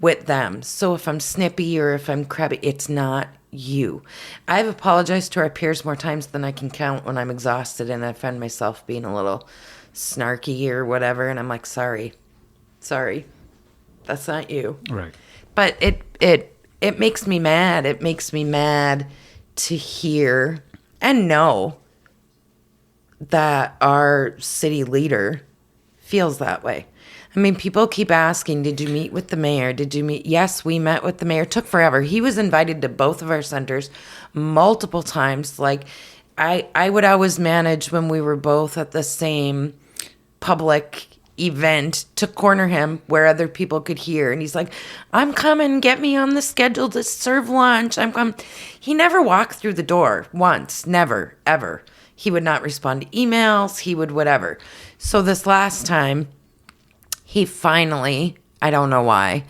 with them. So if I'm snippy or if I'm crabby, it's not you. I've apologized to our peers more times than I can count when I'm exhausted and I find myself being a little snarky or whatever, and I'm like, sorry, that's not you. Right. But it makes me mad. It makes me mad to hear and know that our city leader feels that way. I mean, people keep asking, did you meet with the mayor? Did you meet? Yes, we met with the mayor. It took forever. He was invited to both of our centers multiple times. Like, I would always manage when we were both at the same public event to corner him where other people could hear. And he's like, I'm coming, get me on the schedule to serve lunch. I'm coming. He never walked through the door once, never, ever. He would not respond to emails. He would whatever. So this last time, he finally, I don't know why,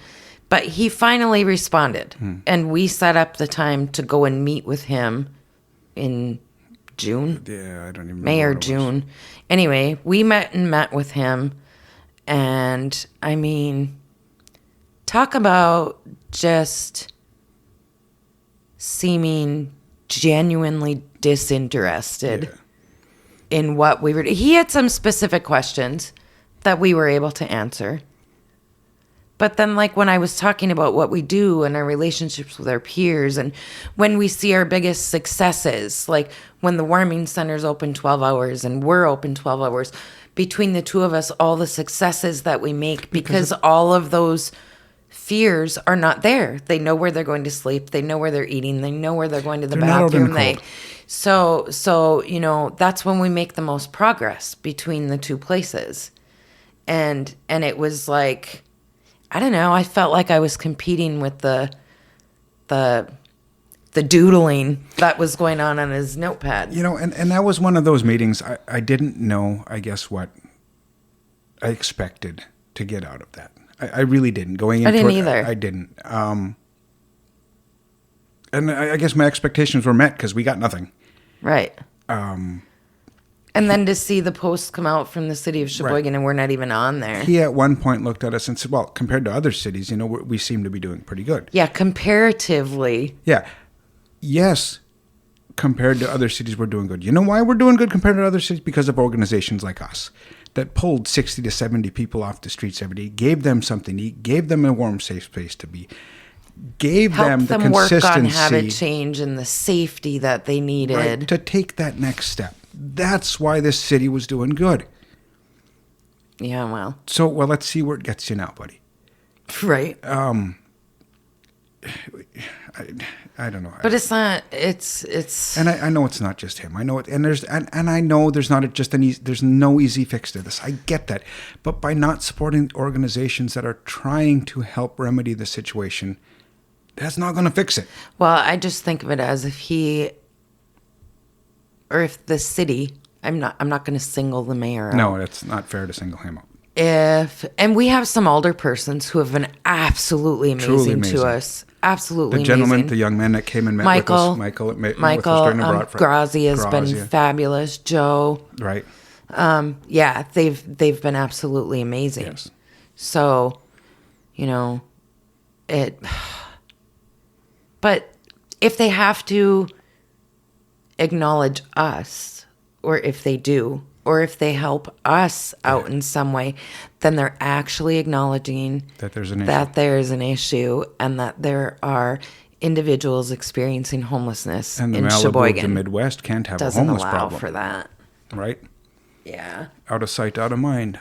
but he finally responded. And we set up the time to go and meet with him in June. Yeah, I don't even May know or what it was. June. Anyway, we met with him. And I mean, talk about just seeming genuinely disinterested in what we were. He had some specific questions that we were able to answer. But then, like, when I was talking about what we do and our relationships with our peers, and when we see our biggest successes, like when the warming center's open 12 hours and we're open 12 hours, between the two of us, all the successes that we make, because all of those fears are not there. They know where they're going to sleep. They know where they're eating. They know where they're going to the They're not out in bathroom. the cold. So, you know, that's when we make the most progress between the two places. And it was like, I don't know, I felt like I was competing with the doodling that was going on his notepad. You know, and that was one of those meetings I didn't know, I guess, what I expected to get out of that. I really didn't. Going into I didn't it, either. I didn't. And I guess my expectations were met because we got nothing. Right. And then to see the posts come out from the city of Sheboygan and we're not even on there. He at one point looked at us and said, well, compared to other cities, you know, we seem to be doing pretty good. Yeah, comparatively. Yeah. Yes, compared to other cities, we're doing good. You know why we're doing good compared to other cities? Because of organizations like us that pulled 60 to 70 people off the streets every day, gave them something to eat, gave them a warm, safe space to be, gave them Help the them work consistency. on habit change and the safety that they needed. Right, to take that next step. That's why this city was doing good. Yeah, well. So, let's see where it gets you now, buddy. Right. I don't know. But it's not, it's. And I know it's not just him. I know it, and I know there's not just there's no easy fix to this. I get that, but by not supporting organizations that are trying to help remedy the situation, that's not going to fix it. Well, I just think of it as if the city, I'm not going to single the mayor out. No, it's not fair to single him out. And we have some older persons who have been absolutely amazing to us. Absolutely The gentleman, amazing. the young man that came and met with us, Michael, Grazi has been fabulous. Joe. Right. Yeah, they've been absolutely amazing. Yes. So, you know, but if they have to acknowledge us, or if they do, or if they help us out in some way, then they're actually acknowledging that there's an issue. That there is an issue and that there are individuals experiencing homelessness And the in Malibu Sheboygan. of the Midwest can't have Doesn't a homeless allow problem. for that. Right? Yeah. Out of sight, out of mind.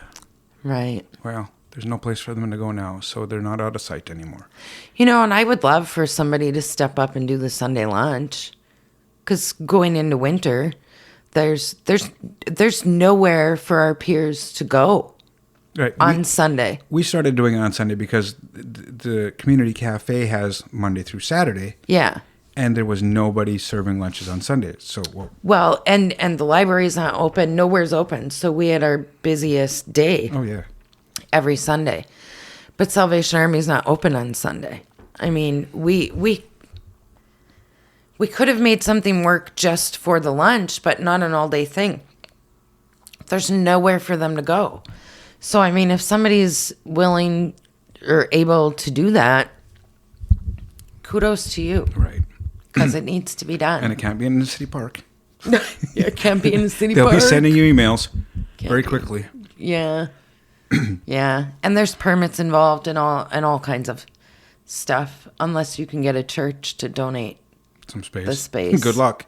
Right. Well, there's no place for them to go now, so they're not out of sight anymore. You know, and I would love for somebody to step up and do the Sunday lunch, because going into winter, there's nowhere for our peers to go Right. on Sunday. We started doing it on Sunday because the community cafe has Monday through Saturday, Yeah. and there was nobody serving lunches on Sunday. So, Well, and the library's not open. Nowhere's open. So we had our busiest day oh yeah, every Sunday. But Salvation Army's not open on Sunday. I mean, we could have made something work just for the lunch, but not an all-day thing. There's nowhere for them to go. So, I mean, if somebody's willing or able to do that, kudos to you. right. Because it needs to be done. And it can't be in the city park. It can't be in the city They'll park. be sending you emails very be. quickly. Yeah. Yeah. And there's permits involved and all kinds of stuff, unless you can get a church to donate Some space. the space. Good luck.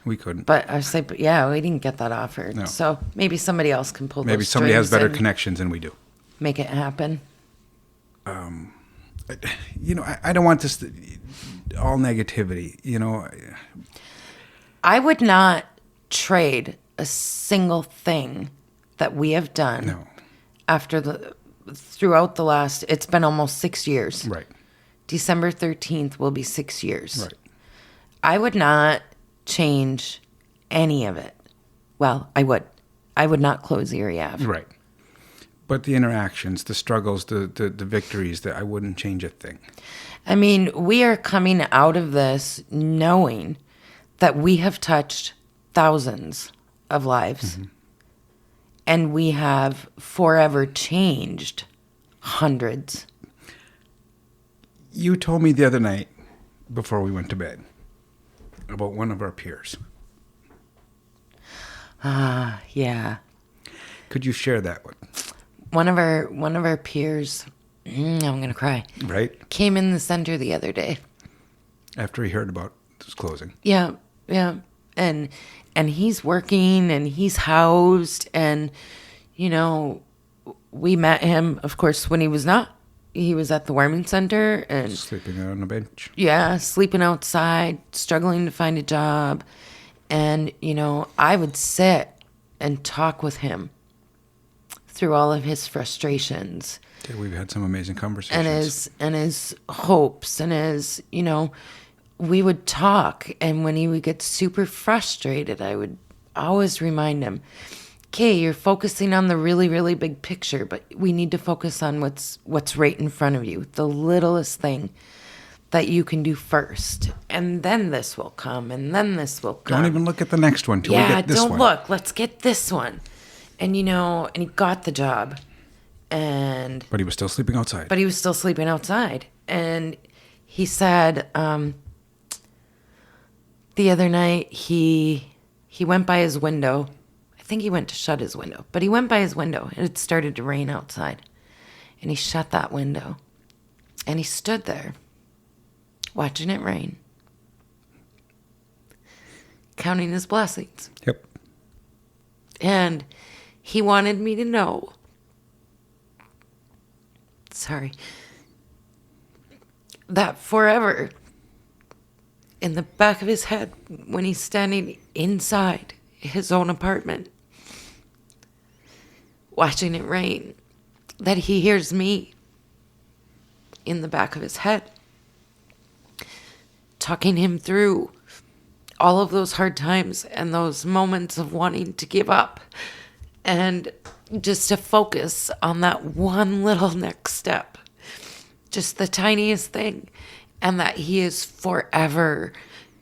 We couldn't. But I say, but yeah, we didn't get that offered. No. So maybe somebody else can pull Maybe those somebody has strings better and connections than we do. make it happen. You know, I don't want this all negativity. You know, I would not trade a single thing that we have done no. throughout the last, it's been almost 6 years. Right. December 13th will be 6 years. Right. I would not change any of it. Well, I would. I would not close Erie Ave. Right. But the interactions, the struggles, the victories, that I wouldn't change a thing. I mean, we are coming out of this knowing that we have touched thousands of lives. Mm-hmm. And we have forever changed hundreds. You told me the other night before we went to bed about one of our peers. Yeah. Could you share that one? One of our peers, I'm gonna cry. Right. Came in the center the other day. After he heard about this closing. Yeah. And he's working and he's housed, and we met him, of course, when he was not. He was at the warming center and sleeping on a bench. Yeah, sleeping outside, struggling to find a job. And, I would sit and talk with him through all of his frustrations. Yeah, we've had some amazing conversations. And his hopes and his, we would talk. And when he would get super frustrated, I would always remind him, okay, you're focusing on the really, really big picture, but we need to focus on what's right in front of you, the littlest thing that you can do first. And then this will come, and then this will come. Don't even look at the next one till we get this one. Yeah, don't look. Let's get this one. And, and he got the job. But he was still sleeping outside. And he said the other night he went by his window. I think he went to shut his window, but he went by his window and it started to rain outside. And he shut that window and he stood there watching it rain, counting his blessings. Yep. And he wanted me to know, that forever in the back of his head, when he's standing inside his own apartment, watching it rain, that he hears me in the back of his head, talking him through all of those hard times and those moments of wanting to give up, and just to focus on that one little next step, just the tiniest thing, and that he is forever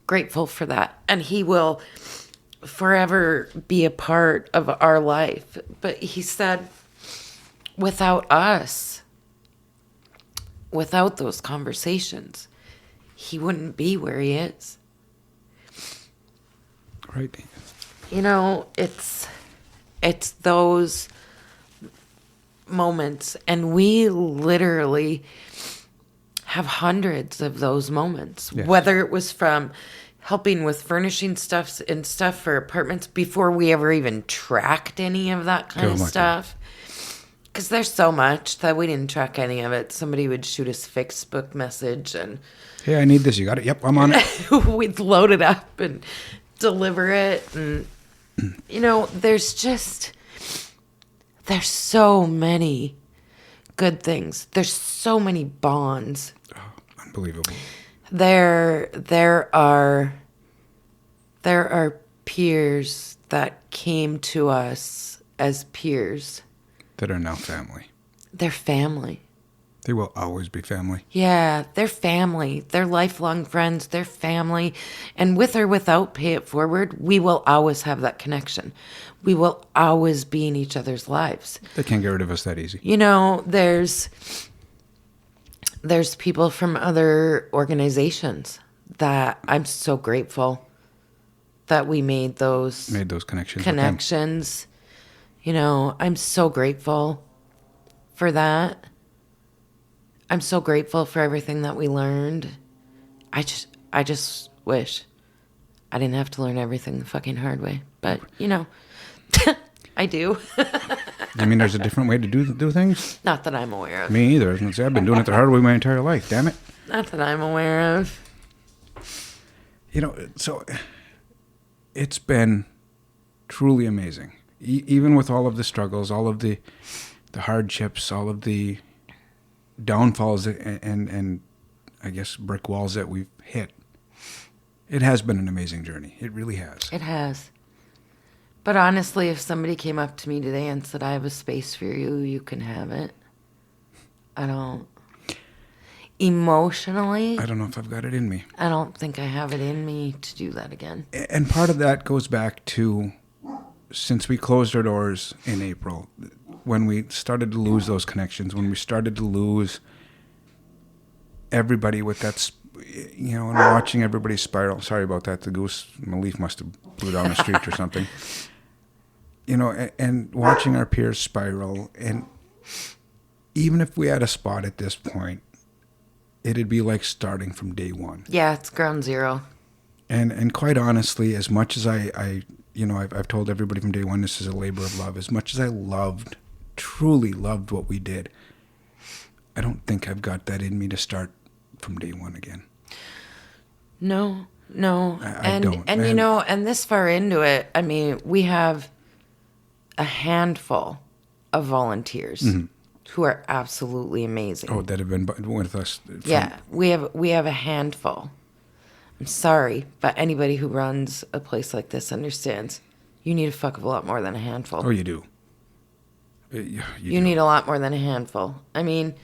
grateful for that, and he will forever be a part of our life. But he said, without us, without those conversations, he wouldn't be where he is. Right. It's those moments, and we literally have hundreds of those moments. Yes. Whether it was from helping with furnishing stuff for apartments before we ever even tracked any of that kind of stuff. Because there's so much that we didn't track any of it. Somebody would shoot us a Facebook message and, hey, I need this. You got it? Yep, I'm on it. We'd load it up and deliver it. And, there's so many good things. There's so many bonds. Oh, unbelievable. There are peers that came to us as peers that are now family. They're family. They will always be family. Yeah, they're family. They're lifelong friends. They're family. And with or without Pay It Forward, we will always have that connection. We will always be in each other's lives. They can't get rid of us that easy. There's people from other organizations that I'm so grateful that we made those connections. I'm so grateful for that. I'm so grateful for everything that we learned. I just wish I didn't have to learn everything the fucking hard way. But, I do. I mean, there's a different way to do things? Not that I'm aware of. Me either. I've been doing it the hard way my entire life. Damn it. Not that I'm aware of. So it's been truly amazing. Even with all of the struggles, all of the the hardships, all of the downfalls and I guess brick walls that we've hit. It has been an amazing journey. It really has. It has. But honestly, if somebody came up to me today and said, I have a space for you, you can have it. I don't. Emotionally, I don't know if I've got it in me. I don't think I have it in me to do that again. And part of that goes back to, since we closed our doors in April, when we started to lose those connections, when we started to lose everybody with that, and watching everybody spiral. Sorry about that. The leaf must have blew down the street or something. And watching our peers spiral. And even if we had a spot at this point, it'd be like starting from day one. Yeah, it's ground zero. And quite honestly, as much as I've told everybody from day one, this is a labor of love. As much as I truly loved what we did, I don't think I've got that in me to start from day one again. No. I don't. And this far into it, I mean, we have a handful of volunteers who are absolutely amazing. Oh, that have been with us. Yeah, we have a handful. I'm sorry, but anybody who runs a place like this understands you need a fuck of a lot more than a handful. Oh, you do. You need a lot more than a handful. I mean,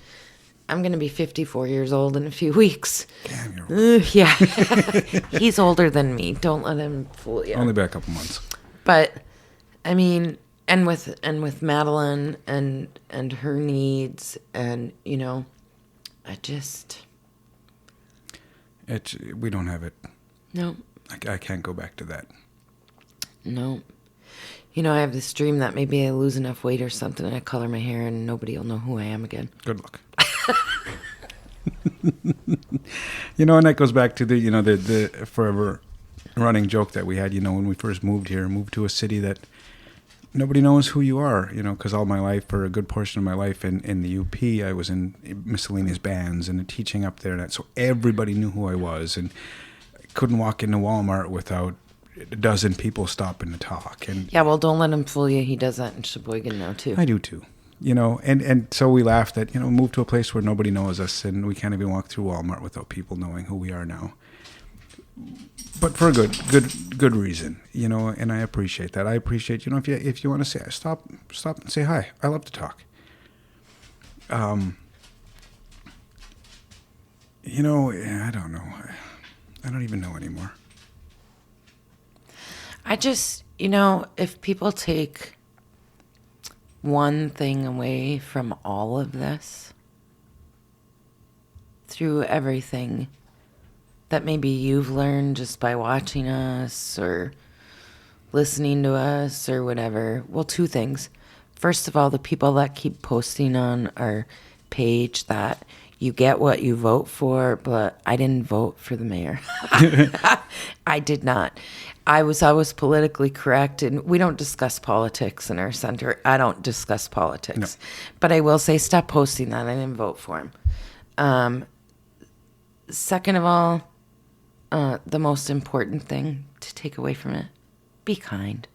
I'm going to be 54 years old in a few weeks. Damn, you're old. Yeah. He's older than me. Don't let him fool you. Only by a couple months. But, I mean, and with Madeline and her needs and, We don't have it. No. I can't go back to that. No. I have this dream that maybe I lose enough weight or something and I color my hair and nobody will know who I am again. Good luck. And that goes back to the forever running joke that we had, when we first moved to a city that nobody knows who you are, because all my life, for a good portion of my life in the UP, I was in miscellaneous bands and teaching up there. And so everybody knew who I was, and I couldn't walk into Walmart without a dozen people stopping to talk. And yeah, well, don't let him fool you. He does that in Sheboygan now, too. I do, too. And so we laughed that, move to a place where nobody knows us and we can't even walk through Walmart without people knowing who we are now. But for a good reason, and I appreciate that. I appreciate, if you want to say, stop and say hi. I love to talk. I don't know. I don't even know anymore. I just, if people take one thing away from all of this, through everything that maybe you've learned just by watching us or listening to us or whatever, well, two things. First of all, the people that keep posting on our page that you get what you vote for, but I didn't vote for the mayor. I did not. I was always politically correct, and we don't discuss politics in our center. I don't discuss politics. No. But I will say, stop posting that. I didn't vote for him. Second of all, the most important thing to take away from it, be kind.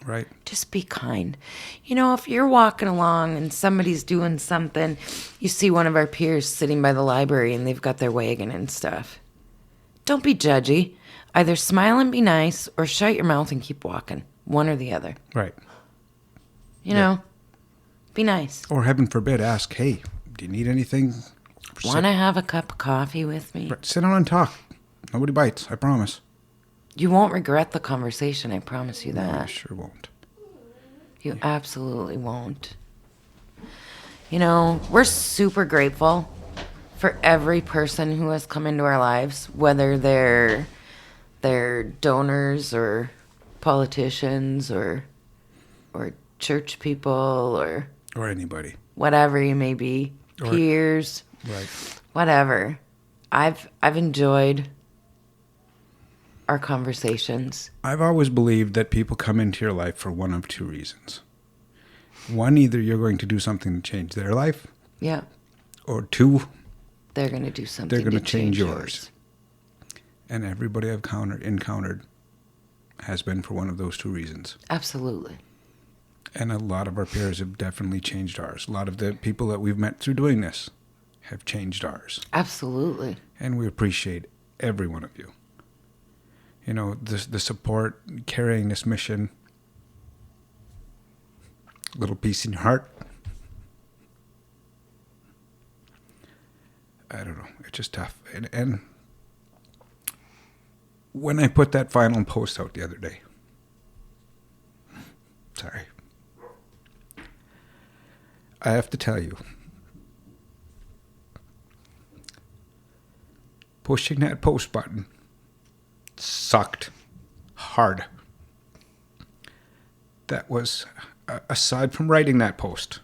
Right. Just be kind. If you're walking along and somebody's doing something, you see one of our peers sitting by the library and they've got their wagon and stuff. Don't be judgy. Either smile and be nice or shut your mouth and keep walking. One or the other. Right. Be nice. Or heaven forbid, ask, hey, do you need anything? Want to have a cup of coffee with me? Right. Sit down and talk. Nobody bites, I promise. You won't regret the conversation, I promise you that. No, I sure won't. You absolutely won't. We're super grateful for every person who has come into our lives, whether they're donors or politicians or church people or anybody. Whatever you may be. Peers. Right. Whatever. I've enjoyed our conversations. I've always believed that people come into your life for one of two reasons. One, either you're going to do something to change their life. Yeah. Or two, they're going to do something they're going to change yours. And everybody I've encountered has been for one of those two reasons. Absolutely. And a lot of our peers have definitely changed ours. A lot of the people that we've met through doing this have changed ours. Absolutely. And we appreciate every one of you. You know, the support, carrying this mission, little peace in your heart. I don't know. It's just tough. And when I put that final post out the other day, sorry, I have to tell you, pushing that post button sucked hard. That was, aside from writing that post,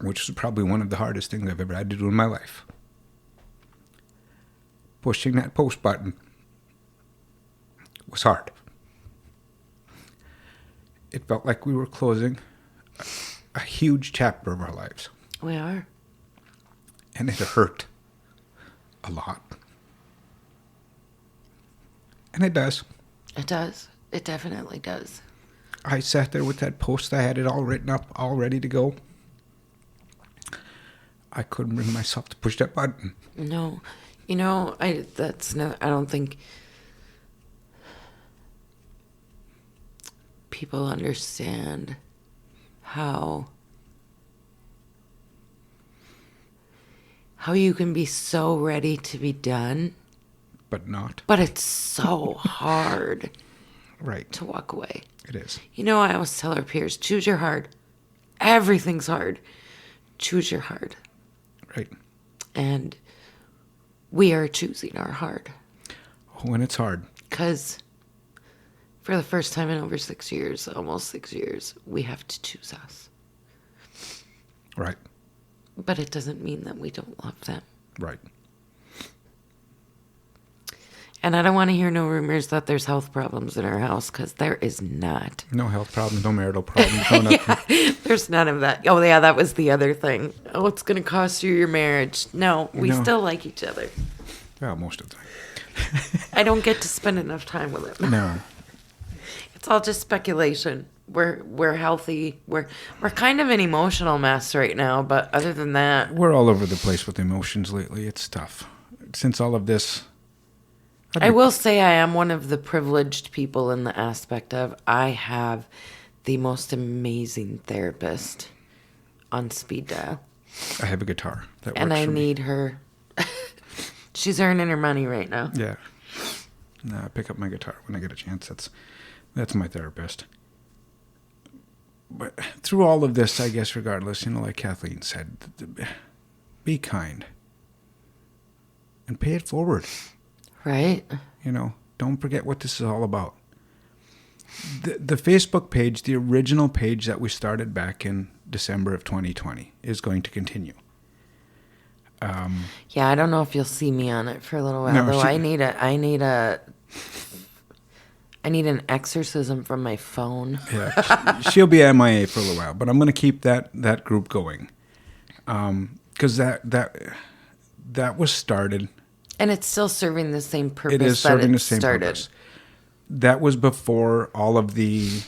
which was probably one of the hardest things I've ever had to do in my life, pushing that post button was hard. It felt like we were closing a huge chapter of our lives. We are. And it hurt a lot. And it does. It does. It definitely does. I sat there with that post. I had it all written up, all ready to go. I couldn't bring myself to push that button. No. You know, I don't think people understand how you can be so ready to be done, But not. but it's so hard Right. to walk away. It is. You know, I always tell our peers, choose your hard. Everything's hard. Choose your hard. Right. And we are choosing our hard. When it's hard. Because for the first time in over 6 years, almost 6 years, we have to choose us. Right. But it doesn't mean that we don't love them. Right. And I don't want to hear no rumors that there's health problems in our house, because there is not. No health problems, no marital problems, no nothing. Yeah, there's none of that. Oh, yeah, that was the other thing. Oh, it's going to cost you your marriage. No, we still like each other. Well, most of the time. I don't get to spend enough time with him. No. It's all just speculation. We're healthy. We're kind of an emotional mess right now, but other than that, We're all over the place with emotions lately. It's tough. Since all of this... I will say I am one of the privileged people in the aspect of I have the most amazing therapist on speed dial. I have a guitar. That And works I for me. need her. She's earning her money right now. Yeah. No, I pick up my guitar when I get a chance. That's my therapist. But through all of this, I guess, regardless, you know, like Kathleen said, be kind. And pay it forward. Right? You know, don't forget what this is all about. The Facebook page, the original page that we started back in December of 2020, is going to continue. Yeah, I don't know if you'll see me on it for a little while, No, though. I need an exorcism from my phone. Yeah, she'll be MIA for a little while, but I'm going to keep that group going, because that was started. And it's still serving the same purpose It is that serving it the same started. purpose. That was before all of the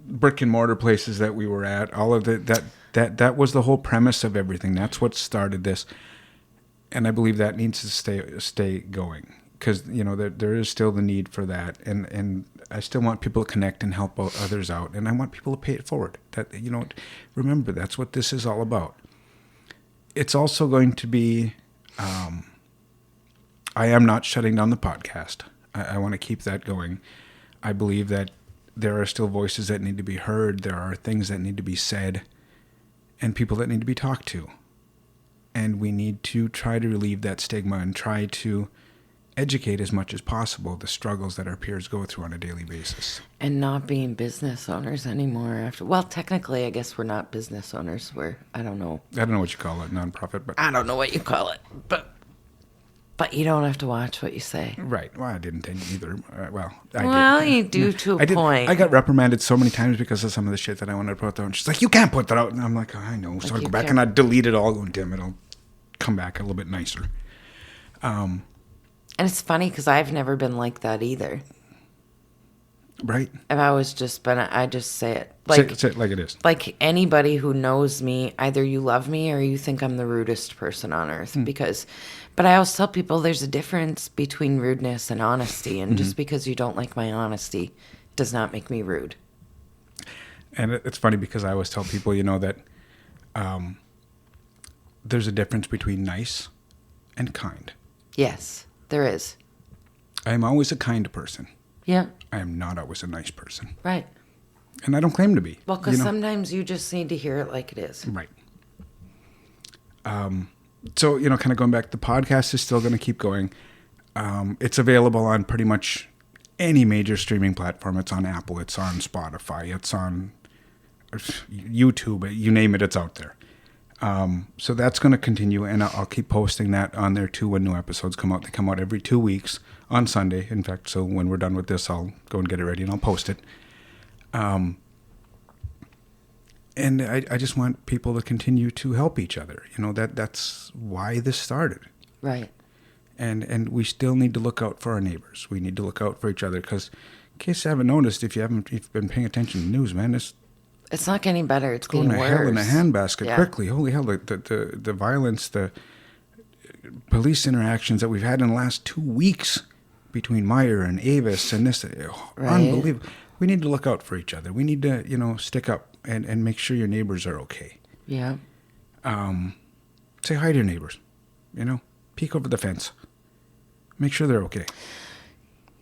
brick and mortar places that we were at. All of that was the whole premise of everything. That's what started this, and I believe that needs to stay going, because you know there is still the need for that, and I still want people to connect and help others out, and I want people to pay it forward. That, you know, remember, that's what this is all about. It's also going to be. I am not shutting down the podcast. I want to keep that going. I believe that there are still voices that need to be heard. There are things that need to be said and people that need to be talked to. And we need to try to relieve that stigma and try to educate as much as possible the struggles that our peers go through on a daily basis. And not being business owners anymore. Well, technically, I guess we're not business owners. I don't know what you call it, nonprofit, but I don't know what you call it, but you don't have to watch what you say. right. Well, I didn't either. Well, did. you do to a point. I got reprimanded so many times because of some of the shit that I wanted to put out there. And she's like, you can't put that out. And I'm like, oh, I know. So I go back and I delete it all. Going, damn it, I'll come back a little bit nicer. And it's funny because I've never been like that either. Right. I've always just been, I just say it. Say it like it is. Like anybody who knows me, either you love me or you think I'm the rudest person on earth but I always tell people there's a difference between rudeness and honesty. And just because you don't like my honesty does not make me rude. And it's funny because I always tell people, that there's a difference between nice and kind. Yes, there is. I am always a kind person. Yeah. I am not always a nice person. Right. And I don't claim to be. Well, because sometimes you just need to hear it like it is. Right. So, kind of going back, the podcast is still going to keep going. It's available on pretty much any major streaming platform. It's on Apple. It's on Spotify. It's on YouTube. You name it, it's out there. So that's going to continue, and I'll keep posting that on there too when new episodes come out. They come out every 2 weeks on Sunday. In fact, so when we're done with this, I'll go and get it ready and I'll post it. And I just want people to continue to help each other. That's why this started. Right. And we still need to look out for our neighbors. We need to look out for each other because, in case you haven't noticed, if you've been paying attention to the news, man, it's not getting better. It's going getting to worse. hell in a handbasket quickly. Holy hell! The violence, the police interactions that we've had in the last 2 weeks between Meyer and Avis and this, unbelievable. We need to look out for each other. We need to, stick up and make sure your neighbors are okay. Yeah. Say hi to your neighbors. Peek over the fence. Make sure they're okay.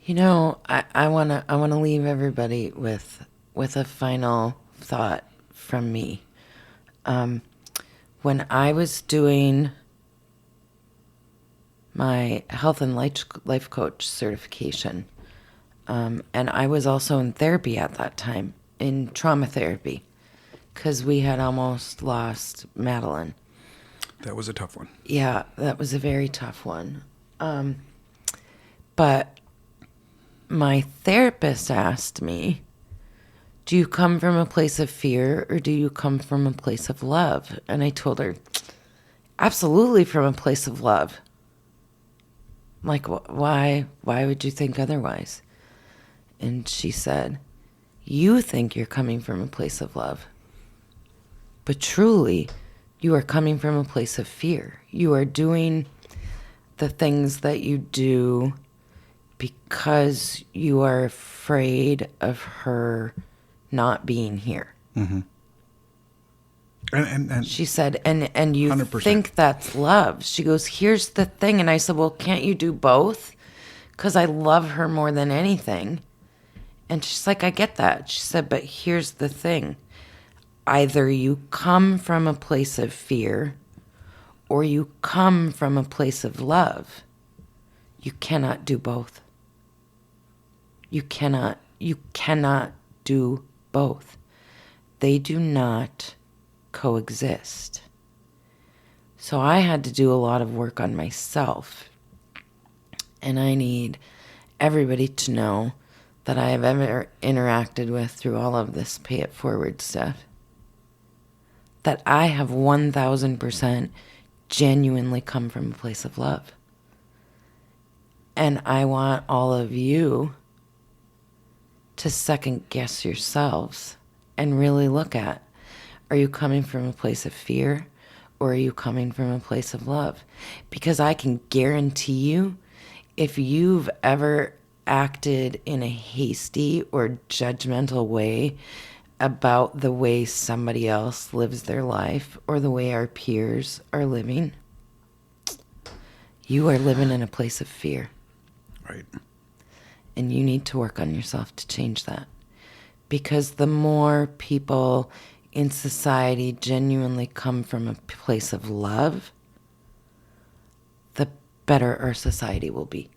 I wanna leave everybody with a final thought from me. When I was doing my health and life coach certification, and I was also in therapy at that time, in trauma therapy, because we had almost lost Madeline. That was a tough one. Yeah, that was a very tough one. But my therapist asked me, do you come from a place of fear or do you come from a place of love? And I told her, absolutely from a place of love. Like, why would you think otherwise? And she said, you think you're coming from a place of love, but truly you are coming from a place of fear. You are doing the things that you do because you are afraid of her not being here. Mm-hmm. And she said, and you 100%. think that's love. She goes, here's the thing. And I said, well, can't you do both? Because I love her more than anything. And she's like, I get that. She said, but here's the thing. Either you come from a place of fear or you come from a place of love. You cannot do both. You cannot do both. They do not coexist. So I had to do a lot of work on myself. And I need everybody to know that I have ever interacted with through all of this pay it forward stuff, that I have 1000% genuinely come from a place of love. And I want all of you to second guess yourselves and really look at, are you coming from a place of fear or are you coming from a place of love? Because I can guarantee you, if you've ever acted in a hasty or judgmental way about the way somebody else lives their life or the way our peers are living, you are living in a place of fear. Right. And you need to work on yourself to change that. Because the more people in society genuinely come from a place of love, the better our society will be.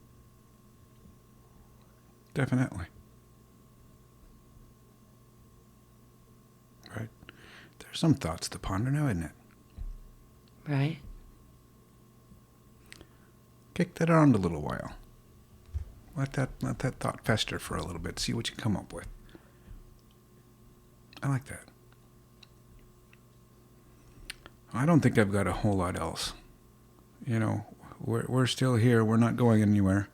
Definitely. Right. There's some thoughts to ponder now, isn't it? Right? Kick that around a little while. Let that thought fester for a little bit. See what you come up with. I like that. I don't think I've got a whole lot else. We're still here. We're not going anywhere.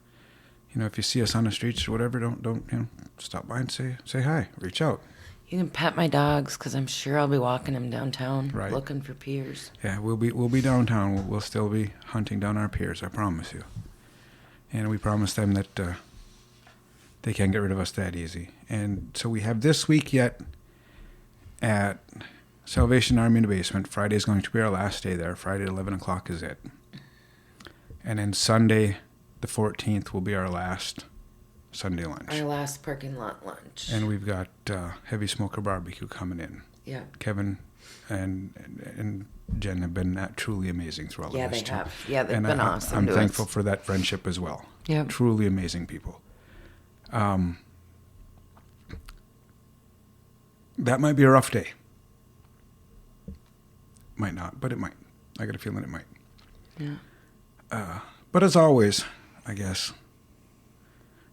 if you see us on the streets or whatever, don't stop by and say hi. Reach out. You can pet my dogs because I'm sure I'll be walking them downtown Right. looking for peers. Yeah, we'll be downtown. We'll still be hunting down our peers. I promise you. And we promise them that they can't get rid of us that easy. And so we have this week yet at Salvation Army in the basement. Friday is going to be our last day there. Friday at 11 o'clock is it. And then Sunday, the 14th, will be our last Sunday lunch. Our last parking lot lunch. And we've got Heavy Smoker Barbecue coming in. Yeah. Kevin and Jen have been truly amazing through all of this. Yeah, they have. Yeah, they've and been awesome. I'm thankful for that friendship as well. Yeah. Truly amazing people. That might be a rough day. Might not, but it might. I got a feeling it might. Yeah. But as always, I guess,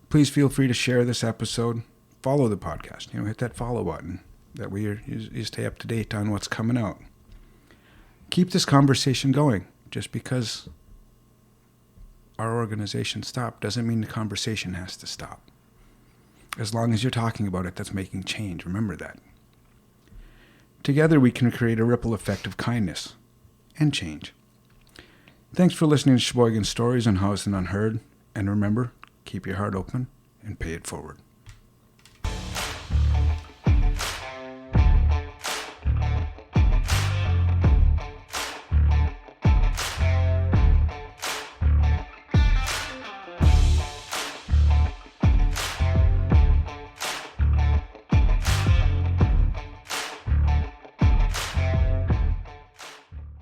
please feel free to share this episode. Follow the podcast. Hit that follow button. That way you stay up to date on what's coming out. Keep this conversation going. Just because our organization stopped doesn't mean the conversation has to stop. As long as you're talking about it, that's making change. Remember that. Together we can create a ripple effect of kindness and change. Thanks for listening to Sheboygan Stories, Unhoused and Unheard. And remember, keep your heart open and pay it forward.